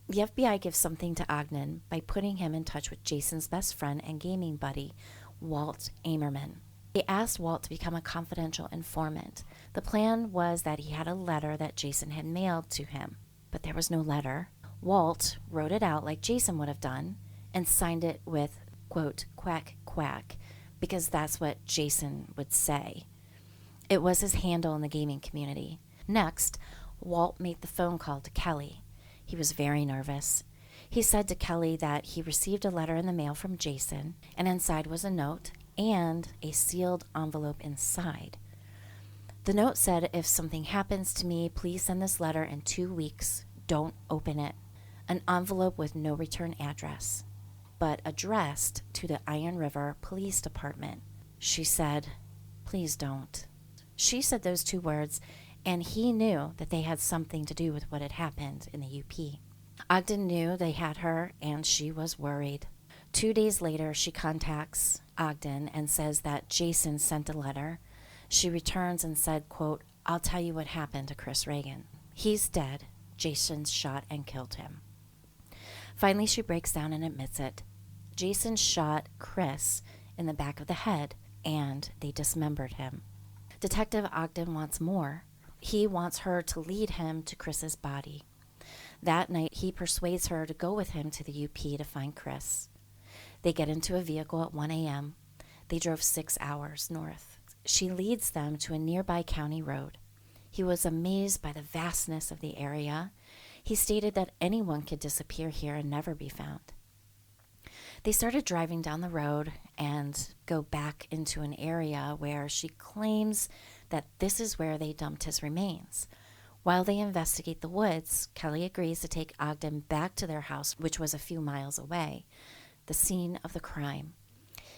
The FBI gives something to Ogden by putting him in touch with Jason's best friend and gaming buddy, Walt Amerman. They asked Walt to become a confidential informant. The plan was that he had a letter that Jason had mailed to him, but there was no letter. Walt wrote it out like Jason would have done and signed it with, quote, "quack, quack," because that's what Jason would say. It was his handle in the gaming community. Next, Walt made the phone call to Kelly. He was very nervous. He said to Kelly that he received a letter in the mail from Jason, and inside was a note and a sealed envelope inside. The note said, "If something happens to me, please send this letter in 2 weeks. Don't open it." An envelope with no return address, but addressed to the Iron River Police Department. She said, "Please don't." She said those 2 words, and he knew that they had something to do with what had happened in the UP. Ogden knew they had her, and she was worried. 2 days later, she contacts Ogden and says that Jason sent a letter. She returns and said, quote, "I'll tell you what happened to Chris Regan. He's dead. Jason shot and killed him." Finally, she breaks down and admits it. Jason shot Chris in the back of the head, and they dismembered him. Detective Ogden wants more. He wants her to lead him to Chris's body. That night, he persuades her to go with him to the UP to find Chris. They get into a vehicle at 1 a.m. They drove 6 hours north. She leads them to a nearby county road. He was amazed by the vastness of the area. He stated that anyone could disappear here and never be found. They started driving down the road and go back into an area where she claims that this is where they dumped his remains. While they investigate the woods, Kelly agrees to take Ogden back to their house, which was a few miles away, the scene of the crime.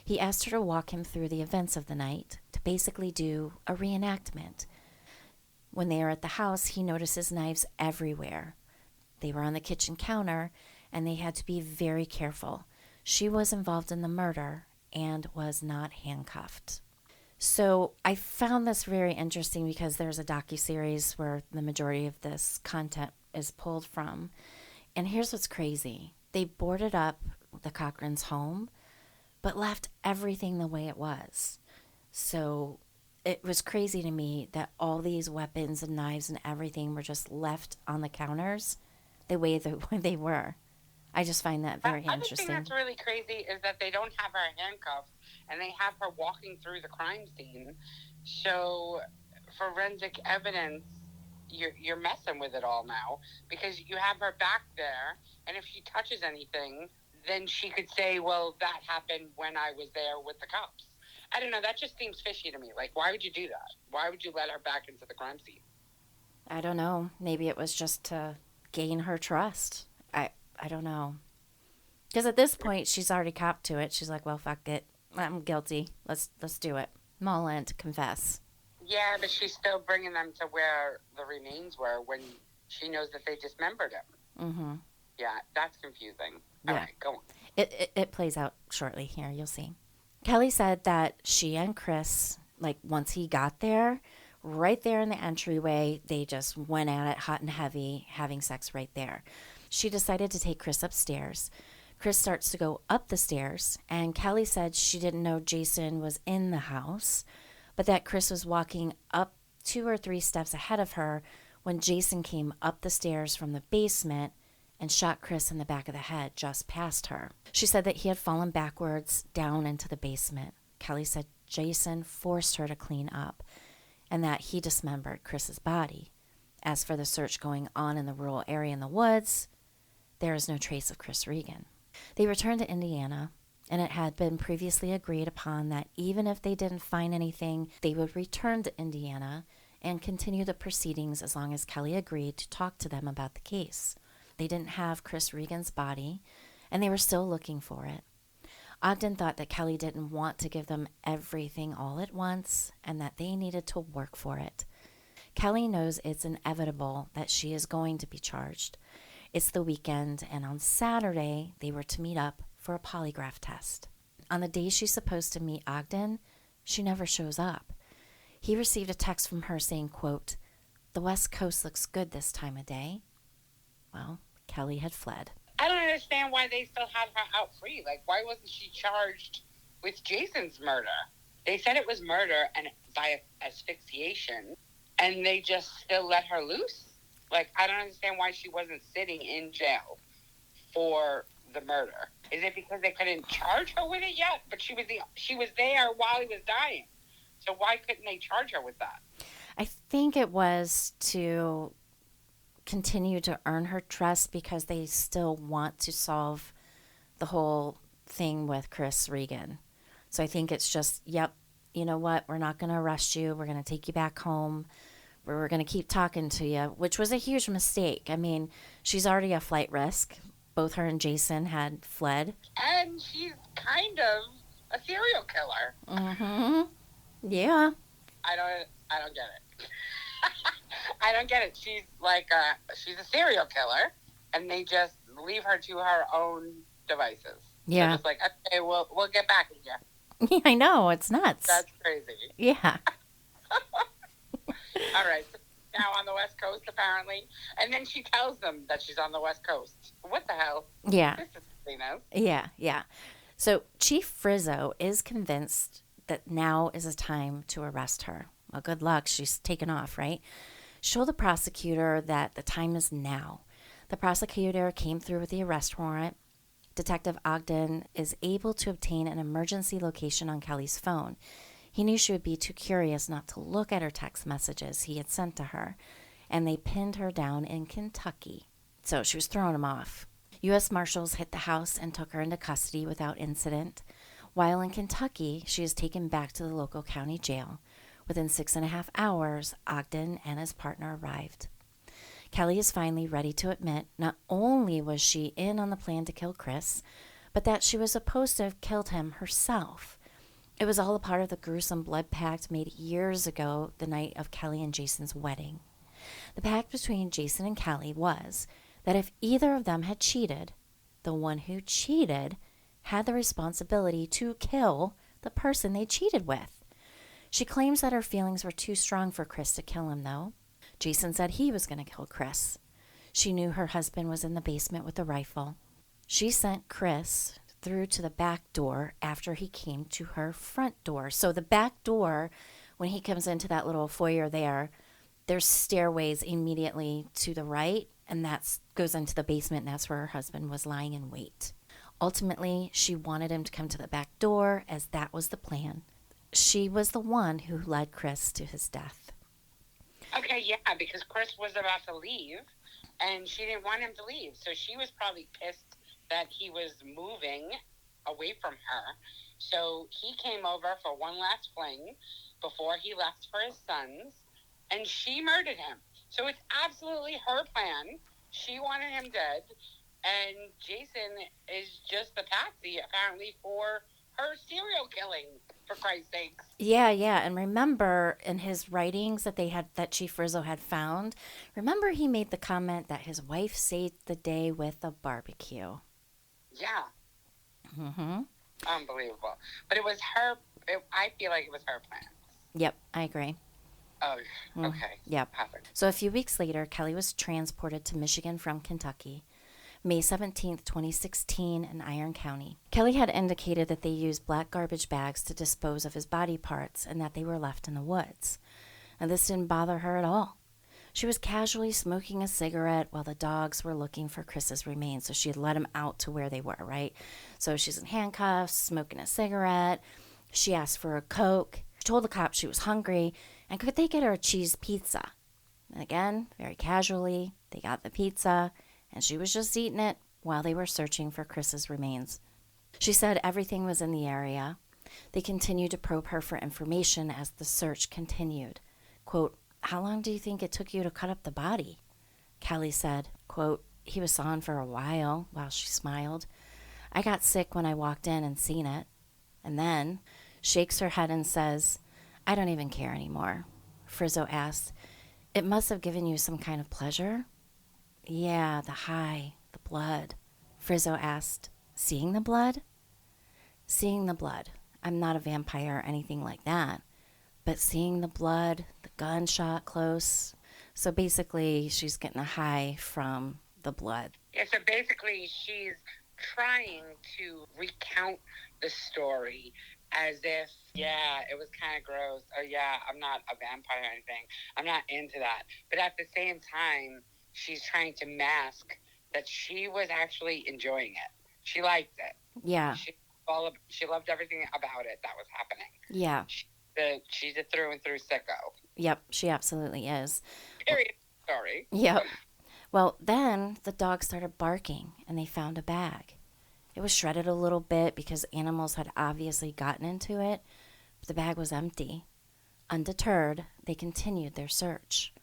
He asked her to walk him through the events of the night, to basically do a reenactment. When they are at the house, he notices knives everywhere. They were on the kitchen counter, and they had to be very careful. She was involved in the murder and was not handcuffed. So I found this very interesting because there's a docu-series where the majority of this content is pulled from. And here's what's crazy. They boarded up the Cochran's home, but left everything the way it was. So it was crazy to me that all these weapons and knives and everything were just left on the counters the way they were. I just find that very interesting. The other thing that's really crazy is that they don't have her handcuffed, and they have her walking through the crime scene. So forensic evidence, you're messing with it all now, because you have her back there, and if she touches anything, then she could say, well, that happened when I was there with the cops. I don't know. That just seems fishy to me. Like, why would you do that? Why would you let her back into the crime scene? I don't know. Maybe it was just to gain her trust. I don't know. Because at this point, she's already copped to it. She's like, well, fuck it. I'm guilty. Let's do it. I'm all in to confess. Yeah, but she's still bringing them to where the remains were when she knows that they dismembered him. Mm-hmm. Yeah, that's confusing. Yeah. All right, go on. It plays out shortly here. You'll see. Kelly said that she and Chris, like once he got there, right there in the entryway, they just went at it hot and heavy, having sex right there. She decided to take Chris upstairs. Chris starts to go up the stairs, and Kelly said she didn't know Jason was in the house, but that Chris was walking up 2 or 3 steps ahead of her when Jason came up the stairs from the basement and shot Chris in the back of the head just past her. She said that he had fallen backwards down into the basement. Kelly said Jason forced her to clean up and that he dismembered Chris's body. As for the search going on in the rural area in the woods, there is no trace of Chris Regan. They returned to Indiana, and it had been previously agreed upon that even if they didn't find anything, they would return to Indiana and continue the proceedings as long as Kelly agreed to talk to them about the case. They didn't have Chris Regan's body, and they were still looking for it. Ogden thought that Kelly didn't want to give them everything all at once and that they needed to work for it. Kelly knows it's inevitable that she is going to be charged. It's the weekend, and on Saturday, they were to meet up for a polygraph test. On the day she's supposed to meet Ogden, she never shows up. He received a text from her saying, quote, "The West Coast looks good this time of day." Well, Kelly had fled. I don't understand why they still had her out free. Like, why wasn't she charged with Jason's murder? They said it was murder and by asphyxiation, and they just still let her loose? Like, I don't understand why she wasn't sitting in jail for the murder. Is it because they couldn't charge her with it yet? But she was there while he was dying. So why couldn't they charge her with that? I think it was to continue to earn her trust because they still want to solve the whole thing with Chris Regan. So I think it's just, yep, you know what? We're not going to arrest you. We're going to take you back home. We're going to keep talking to you, which was a huge mistake. I mean, she's already a flight risk. Both her and Jason had fled. And she's kind of a serial killer. Mm-hmm. Yeah. I don't get it. I don't get it. She's like she's a serial killer, and they just leave her to her own devices. Yeah. So it's like, okay, we'll get back at you. Yeah, I know. It's nuts. That's crazy. Yeah. All right. So now on the West Coast, apparently. And then she tells them that she's on the West Coast. What the hell? Yeah. This is, you know? Yeah. So Chief Frizzo is convinced that now is a time to arrest her. Well, good luck. She's taken off, right? Show the prosecutor that the time is now. The prosecutor came through with the arrest warrant. Detective Ogden is able to obtain an emergency location on Kelly's phone. He knew she would be too curious not to look at her text messages he had sent to her, and they pinned her down in Kentucky. So she was throwing him off. U.S. Marshals hit the house and took her into custody without incident. While in Kentucky, she is taken back to the local county jail. Within 6.5 hours, Ogden and his partner arrived. Kelly is finally ready to admit not only was she in on the plan to kill Chris, but that she was supposed to have killed him herself. It was all a part of the gruesome blood pact made years ago, the night of Kelly and Jason's wedding. The pact between Jason and Kelly was that if either of them had cheated, the one who cheated had the responsibility to kill the person they cheated with. She claims that her feelings were too strong for Chris to kill him, though. Jason said he was going to kill Chris. She knew her husband was in the basement with a rifle. She sent Chris through to the back door after he came to her front door. So the back door, when he comes into that little foyer there's stairways immediately to the right, and that goes into the basement, and that's where her husband was lying in wait. Ultimately, she wanted him to come to the back door, as that was the plan. She was the one who led Chris to his death. Okay, yeah, because Chris was about to leave, and she didn't want him to leave. So she was probably pissed that he was moving away from her. So he came over for one last fling before he left for his sons, and she murdered him. So it's absolutely her plan. She wanted him dead, and Jason is just the patsy, apparently, for her serial killing, for Christ's sakes. Yeah, yeah. And remember in his writings that Chief Frizzo had found, remember he made the comment that his wife saved the day with a barbecue. Yeah. Mm-hmm. Unbelievable. But it was her, I feel like it was her plan. Yep, I agree. Oh, okay. Yep. Happened. So a few weeks later, Kelly was transported to Michigan from Kentucky. May 17th, 2016, in Iron County. Kelly had indicated that they used black garbage bags to dispose of his body parts and that they were left in the woods. And this didn't bother her at all. She was casually smoking a cigarette while the dogs were looking for Chris's remains. So she had let him out to where they were, right? So she's in handcuffs, smoking a cigarette. She asked for a Coke. She told the cops she was hungry and could they get her a cheese pizza? And again, very casually, they got the pizza and she was just eating it while they were searching for Chris's remains. She said everything was in the area. They continued to probe her for information as the search continued. Quote, "How long do you think it took you to cut up the body?" Kelly said, quote, "He was on for a while," while she smiled. "I got sick when I walked in and seen it." And then shakes her head and says, "I don't even care anymore." Frizzo asked, "It must have given you some kind of pleasure?" "Yeah, the high, the blood." Frizzo asked, "Seeing the blood?" "Seeing the blood. I'm not a vampire or anything like that. But seeing the blood, the gunshot close." So basically, she's getting a high from the blood. Yeah, so basically, she's trying to recount the story as if, yeah, it was kind of gross. Or, yeah, I'm not a vampire or anything. I'm not into that. But at the same time, she's trying to mask that she was actually enjoying it. She liked it. Yeah. She loved everything about it that was happening. Yeah. She's a through and through sicko. Yep, she absolutely is. Period. Sorry. Yep. Well, then the dog started barking and they found a bag. It was shredded a little bit because animals had obviously gotten into it, but the bag was empty. Undeterred, they continued their search.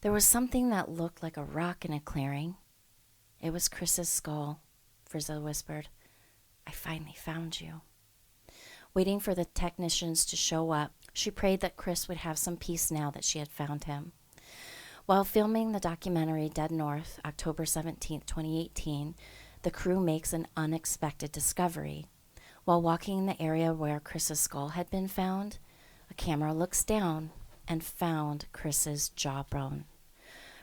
There was something that looked like a rock in a clearing. It was Chris's skull, Frizzo whispered. "I finally found you." Waiting for the technicians to show up, she prayed that Chris would have some peace now that she had found him. While filming the documentary Dead North, October 17, 2018, the crew makes an unexpected discovery. While walking in the area where Chris's skull had been found, a camera looks down and found Chris's jawbone.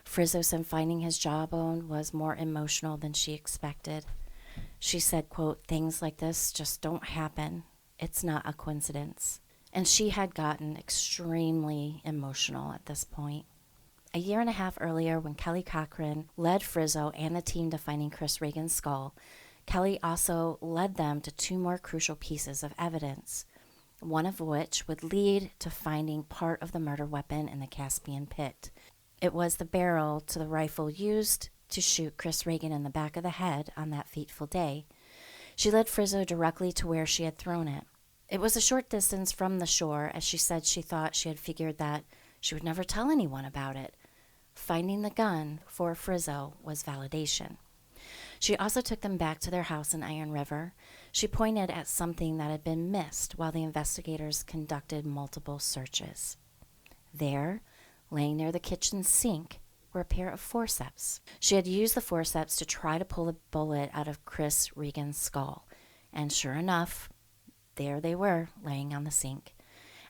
Frizzo said finding his jawbone was more emotional than she expected. She said, quote, "Things like this just don't happen. It's not a coincidence." And she had gotten extremely emotional at this point. A year and a half earlier, when Kelly Cochran led Frizzo and the team to finding Chris Regan's skull, Kelly also led them to two more crucial pieces of evidence, one of which would lead to finding part of the murder weapon in the Caspian pit. It was the barrel to the rifle used to shoot Chris Regan in the back of the head on that fateful day. She led Frizzo directly to where she had thrown it. It was a short distance from the shore, as she said she thought she had figured that she would never tell anyone about it. Finding the gun for Frizzo was validation. She also took them back to their house in Iron River. She pointed at something that had been missed while the investigators conducted multiple searches. There, laying near the kitchen sink, were a pair of forceps. She had used the forceps to try to pull a bullet out of Chris Regan's skull, and sure enough, there they were, laying on the sink.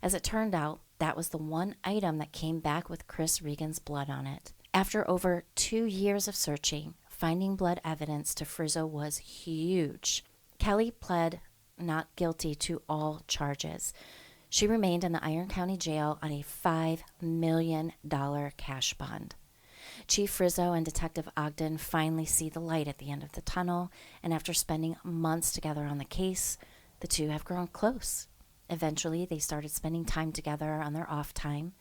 As it turned out, that was the one item that came back with Chris Regan's blood on it. After over 2 years of searching, finding blood evidence to Frizzo was huge. Kelly pled not guilty to all charges. She remained in the Iron County Jail on a $5 million cash bond. Chief Frizzo and Detective Ogden finally see the light at the end of the tunnel, and after spending months together on the case, the two have grown close. Eventually, they started spending time together on their off time.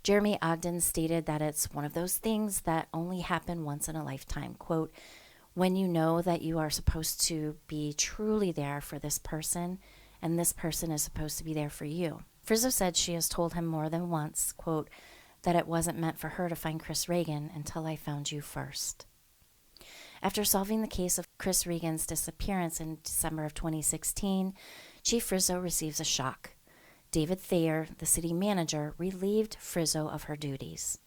Jeremy Ogden stated that it's one of those things that only happen once in a lifetime. Quote, when you know that you are supposed to be truly there for this person, and this person is supposed to be there for you. Frizzo said she has told him more than once, quote, that it wasn't meant for her to find Chris Regan until I found you first. After solving the case of Chris Regan's disappearance in December of 2016, Chief Frizzo receives a shock. David Thayer, the city manager, relieved Frizzo of her duties.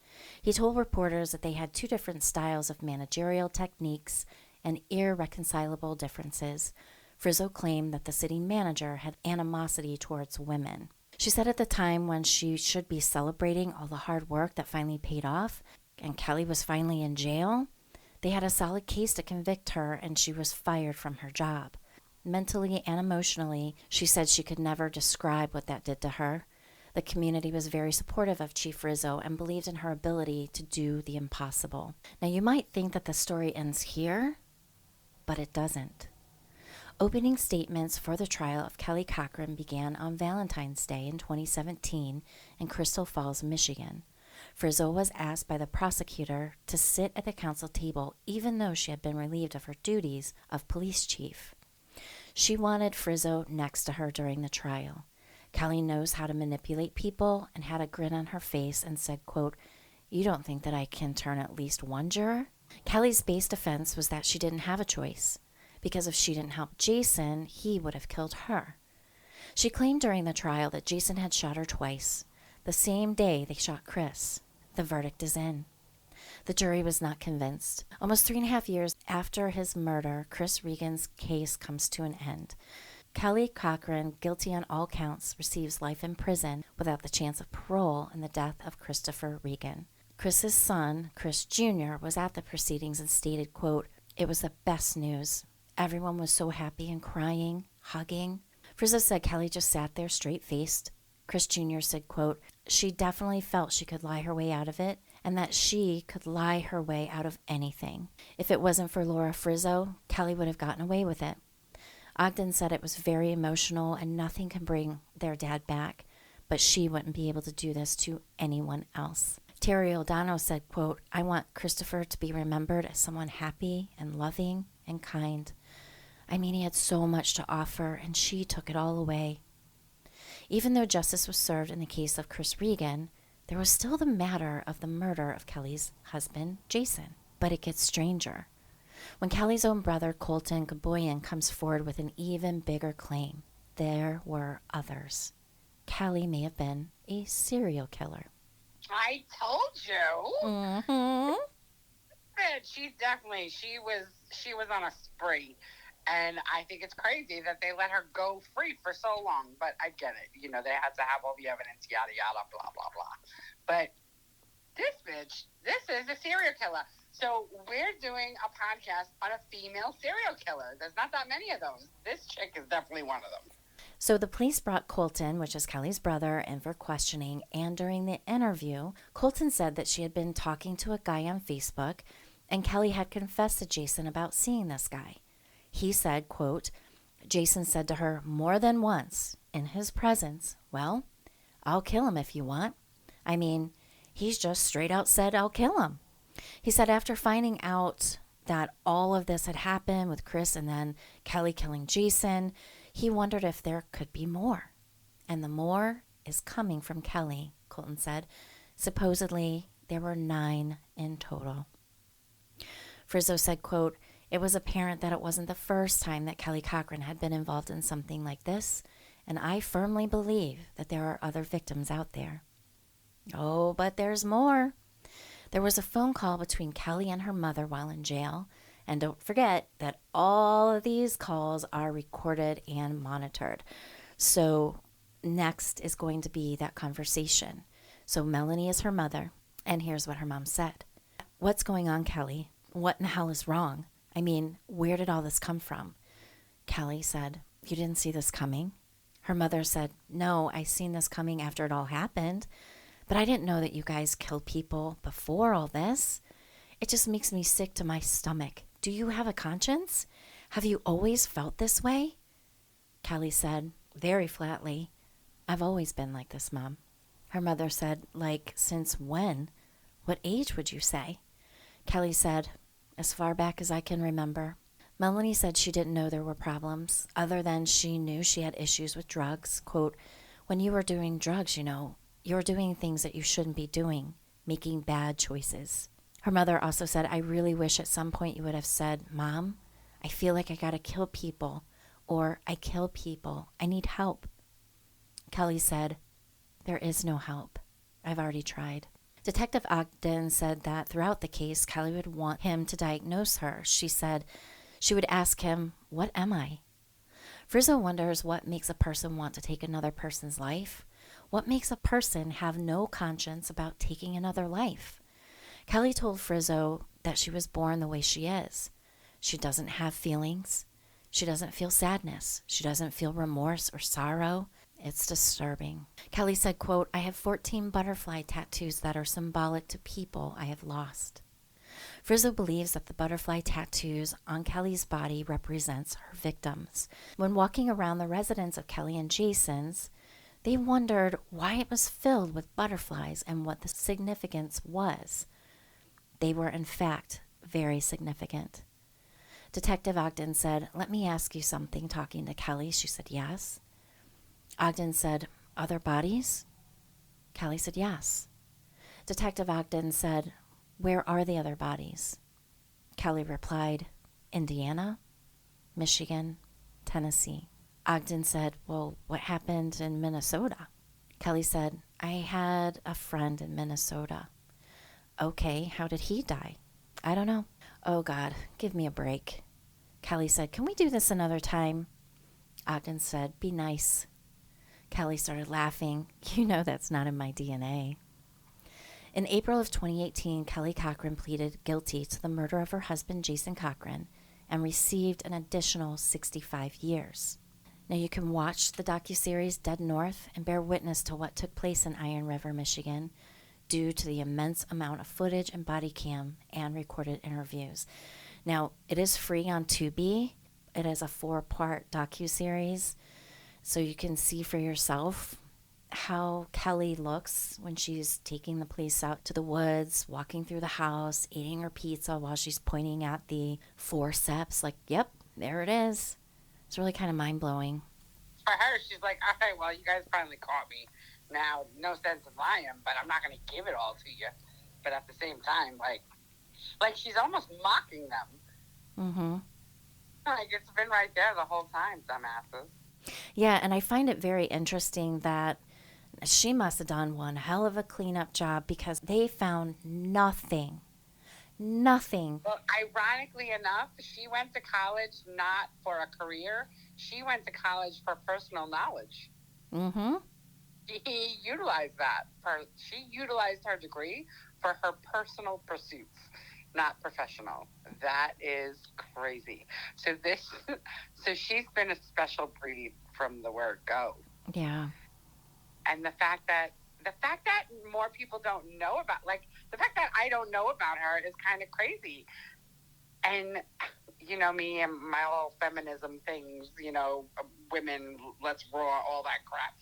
He told reporters that they had two different styles of managerial techniques and irreconcilable differences. Frizzo claimed that the city manager had animosity towards women. She said at the time when she should be celebrating all the hard work that finally paid off and Kelly was finally in jail, they had a solid case to convict her and she was fired from her job. Mentally and emotionally, she said she could never describe what that did to her. The community was very supportive of Chief Frizzo and believed in her ability to do the impossible. Now, you might think that the story ends here, but it doesn't. Opening statements for the trial of Kelly Cochran began on Valentine's Day in 2017 in Crystal Falls, Michigan. Frizzo was asked by the prosecutor to sit at the counsel table even though she had been relieved of her duties of police chief. She wanted Frizzo next to her during the trial. Kelly knows how to manipulate people and had a grin on her face and said, quote, you don't think that I can turn at least one juror? Kelly's base defense was that she didn't have a choice, because if she didn't help Jason, he would have killed her. She claimed during the trial that Jason had shot her twice, the same day they shot Chris. The verdict is in. The jury was not convinced. Almost 3.5 years after his murder, Chris Regan's case comes to an end. Kelly Cochran, guilty on all counts, receives life in prison without the chance of parole in the death of Christopher Regan. Chris's son, Chris Jr., was at the proceedings and stated, quote, it was the best news. Everyone was so happy and crying, hugging. Frizzo said Kelly just sat there straight-faced. Chris Jr. said, quote, she definitely felt she could lie her way out of it and that she could lie her way out of anything. If it wasn't for Laura Frizzo, Kelly would have gotten away with it. Ogden said it was very emotional and nothing can bring their dad back, but she wouldn't be able to do this to anyone else. Terry O'Donnell said, quote, I want Christopher to be remembered as someone happy and loving and kind. I mean, he had so much to offer, and she took it all away. Even though justice was served in the case of Chris Regan, there was still the matter of the murder of Kelly's husband, Jason. But it gets stranger. When Kelly's own brother, Colton Gaboyan, comes forward with an even bigger claim, there were others. Kelly may have been a serial killer. I told you. Mm-hmm. She was on a spree. And I think it's crazy that they let her go free for so long. But I get it. You know, they had to have all the evidence, yada, yada, blah, blah, blah. But this bitch, this is a serial killer. So we're doing a podcast on a female serial killer. There's not that many of those. This chick is definitely one of them. So the police brought Colton, which is Kelly's brother, in for questioning. And during the interview, Colton said that she had been talking to a guy on Facebook, and Kelly had confessed to Jason about seeing this guy. He said, quote, Jason said to her more than once in his presence, well, I'll kill him if you want. I mean, he's just straight out said, I'll kill him. He said after finding out that all of this had happened with Chris and then Kelly killing Jason, he wondered if there could be more. And the more is coming from Kelly, Colton said. Supposedly, there were 9 in total. Frizzo said, quote, it was apparent that it wasn't the first time that Kelly Cochran had been involved in something like this, and I firmly believe that there are other victims out there. Oh, but there's more. There was a phone call between Kelly and her mother while in jail, and don't forget that all of these calls are recorded and monitored. So next is going to be that conversation. So Melanie is her mother, and here's what her mom said. What's going on, Kelly? What in the hell is wrong? I mean, where did all this come from? Kelly said, you didn't see this coming? Her mother said, no, I seen this coming after it all happened, but I didn't know that you guys killed people before all this. It just makes me sick to my stomach. Do you have a conscience? Have you always felt this way? Kelly said, very flatly, I've always been like this, Mom. Her mother said, like, since when? What age would you say? Kelly said, as far back as I can remember. Melanie said she didn't know there were problems, other than she knew she had issues with drugs. Quote, when you were doing drugs, you were doing things that you shouldn't be doing, making bad choices. Her mother also said, I really wish at some point you would have said, Mom, I feel like I gotta kill people, or I kill people. I need help. Kelly said, there is no help. I've already tried. Detective Ogden said that throughout the case, Kelly would want him to diagnose her. She said she would ask him, what am I? Frizzo wonders what makes a person want to take another person's life. What makes a person have no conscience about taking another life? Kelly told Frizzo that she was born the way she is. She doesn't have feelings. She doesn't feel sadness. She doesn't feel remorse or sorrow. It's disturbing. Kelly said, quote, I have 14 butterfly tattoos that are symbolic to people I have lost. Frizzo believes that the butterfly tattoos on Kelly's body represents her victims. When walking around the residence of Kelly and Jason's, they wondered why it was filled with butterflies and what the significance was. They were, in fact, very significant. Detective Ogden said, let me ask you something, talking to Kelly. She said, yes. Ogden said, other bodies? Kelly said, yes. Detective Ogden said, where are the other bodies? Kelly replied, Indiana, Michigan, Tennessee. Ogden said, well, what happened in Minnesota? Kelly said, I had a friend in Minnesota. Okay, how did he die? I don't know. Oh, God, give me a break. Kelly said, can we do this another time? Ogden said, be nice. Kelly started laughing. You know that's not in my DNA. In April of 2018, Kelly Cochran pleaded guilty to the murder of her husband, Jason Cochran, and received an additional 65 years. Now you can watch the docu-series Dead North and bear witness to what took place in Iron River, Michigan, due to the immense amount of footage and body cam and recorded interviews. Now, it is free on Tubi. It is a 4-part docu-series, so you can see for yourself how Kelly looks when she's taking the police out to the woods, walking through the house, eating her pizza while she's pointing at the forceps. Like, yep, there it is. It's really kind of mind-blowing. For her, she's like, all right, well, you guys finally caught me. Now, no sense of lying, but I'm not going to give it all to you. But at the same time, like she's almost mocking them. Mm-hmm. Like, it's been right there the whole time, dumbasses. Yeah, and I find it very interesting that she must have done one hell of a cleanup job because they found nothing. Nothing. Well, ironically enough, she went to college not for a career. She went to college for personal knowledge. Mm-hmm. She utilized that. She utilized her degree for her personal pursuits, not professional. That is crazy. So she's been a special breed from the word go. Yeah. And the fact that more people don't know about, like, the fact that I don't know about her is kind of crazy. And, you know, me and my whole feminism things, you know, women, let's roar, all that crap.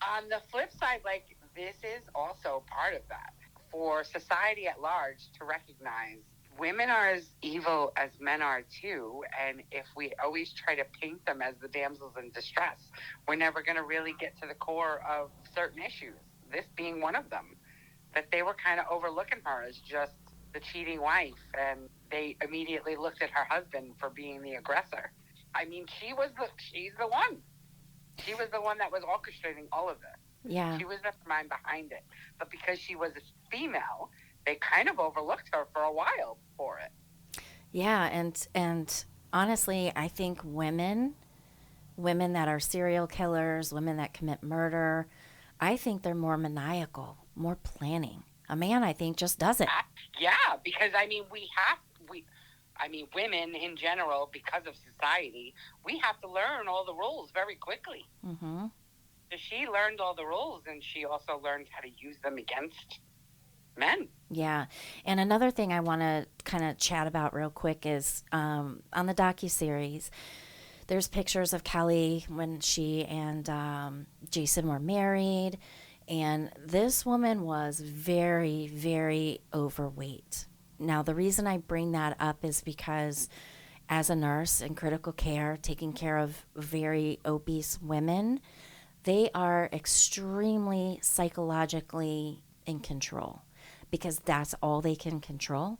On the flip side, like, this is also part of that. For society at large to recognize women are as evil as men are too, and if we always try to paint them as the damsels in distress, we're never going to really get to the core of certain issues, this being one of them, that they were kind of overlooking her as just the cheating wife, and they immediately looked at her husband for being the aggressor. I mean, she's the one. She was the one that was orchestrating all of this. Yeah. She was the mind behind it. But because she was a female, they kind of overlooked her for a while for it. Yeah, and honestly, I think women that are serial killers, women that commit murder, I think they're more maniacal, more planning. A man, I think, just does it. Yeah, because I mean, women in general, because of society, we have to learn all the rules very quickly. Mm-hmm. So she learned all the rules, and she also learned how to use them against men. Yeah. And another thing I want to kind of chat about real quick is on the docu-series, there's pictures of Kelly when she and Jason were married, And this woman was very, very overweight. Now, the reason I bring that up is because as a nurse in critical care, taking care of very obese women, they are extremely psychologically in control because that's all they can control.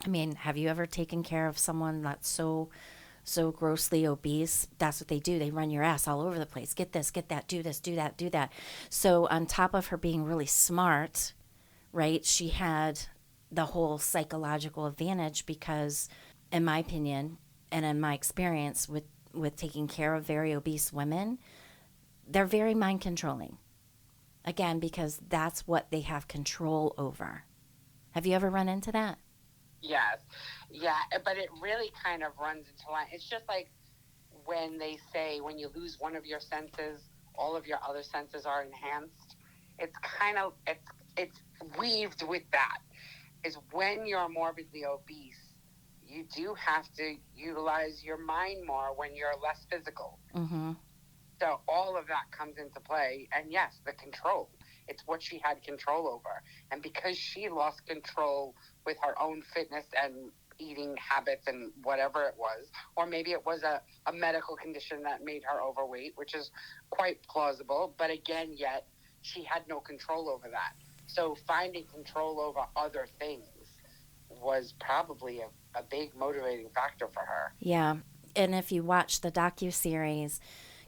I mean, have you ever taken care of someone that's so grossly obese? That's what they do. They run your ass all over the place. Get this, get that, do this, do that, do that. So on top of her being really smart, right, she had the whole psychological advantage because, in my opinion and in my experience with taking care of very obese women, they're very mind controlling. Again, because that's what they have control over. Have you ever run into that? Yes. Yeah, but it really kind of runs into line. It's just like when they say when you lose one of your senses, all of your other senses are enhanced. It's kind of it's weaved with that. Is when you're morbidly obese, you do have to utilize your mind more when you're less physical. Mm-hmm. So all of that comes into play. And yes, the control. It's what she had control over. And because she lost control with her own fitness and eating habits and whatever it was, or maybe it was a medical condition that made her overweight, which is quite plausible. But again, yet she had no control over that. So finding control over other things was probably a big motivating factor for her. Yeah. And if you watch the docu-series,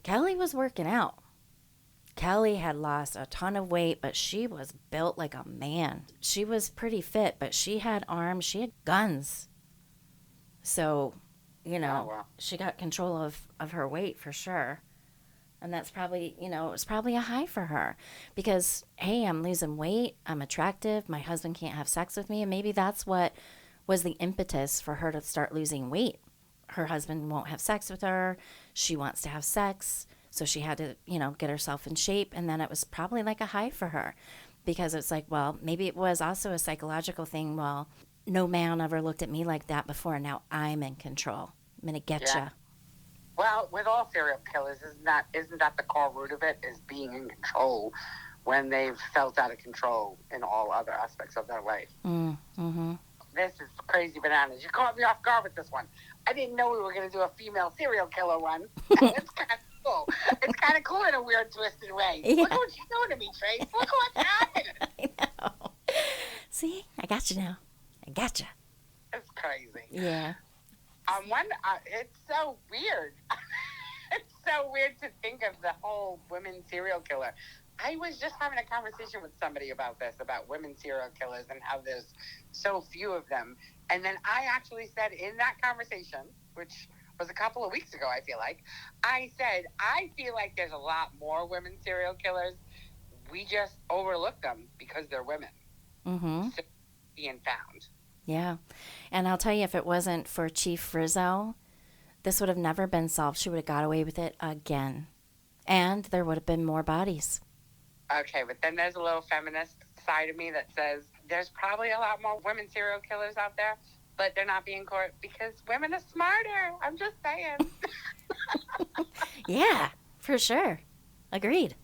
Kelly was working out. Kelly had lost a ton of weight, but she was built like a man. She was pretty fit, but she had arms, she had guns. So, Wow. she got control of her weight for sure. And that's probably, it was probably a high for her because, hey, I'm losing weight, I'm attractive, my husband can't have sex with me. And maybe that's what was the impetus for her to start losing weight. Her husband won't have sex with her. She wants to have sex. So she had to, get herself in shape. And then it was probably like a high for her because it's like, well, maybe it was also a psychological thing. Well, no man ever looked at me like that before. Now I'm in control. I'm going to get you. Well, with all serial killers, isn't that the core root of it, is being in control when they've felt out of control in all other aspects of their life. Mm-hmm. This is crazy bananas. You caught me off guard with this one. I didn't know we were going to do a female serial killer one. It's kind of cool. It's kind of cool in a weird, twisted way. Yeah. Look what you're doing to me, Trace. Look what's happening. I know. See, I got you now. I got you. It's crazy. Yeah. It's so weird. It's so weird to think of the whole women serial killer. I was just having a conversation with somebody about this, about women serial killers and how there's so few of them. And then I actually said in that conversation, which was a couple of weeks ago, I feel like, I said, I feel like there's a lot more women serial killers. We just overlook them because they're women. Mm-hmm. So being found. Yeah. And I'll tell you, if it wasn't for Chief Frizzo, this would have never been solved. She would have got away with it again. And there would have been more bodies. Okay, but then there's a little feminist side of me that says there's probably a lot more women serial killers out there, but they're not being caught because women are smarter. I'm just saying. Yeah, for sure. Agreed.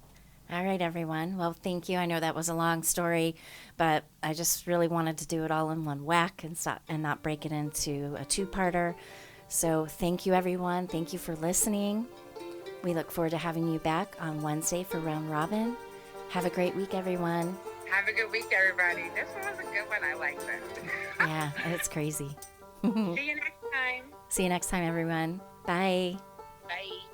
All right, everyone. Well, thank you. I know that was a long story, but I just really wanted to do it all in one whack and not break it into a two-parter. So thank you, everyone. Thank you for listening. We look forward to having you back on Wednesday for Round Robin. Have a great week, everyone. Have a good week, everybody. This one was a good one. I liked it. Yeah, it's crazy. See you next time. See you next time, everyone. Bye. Bye.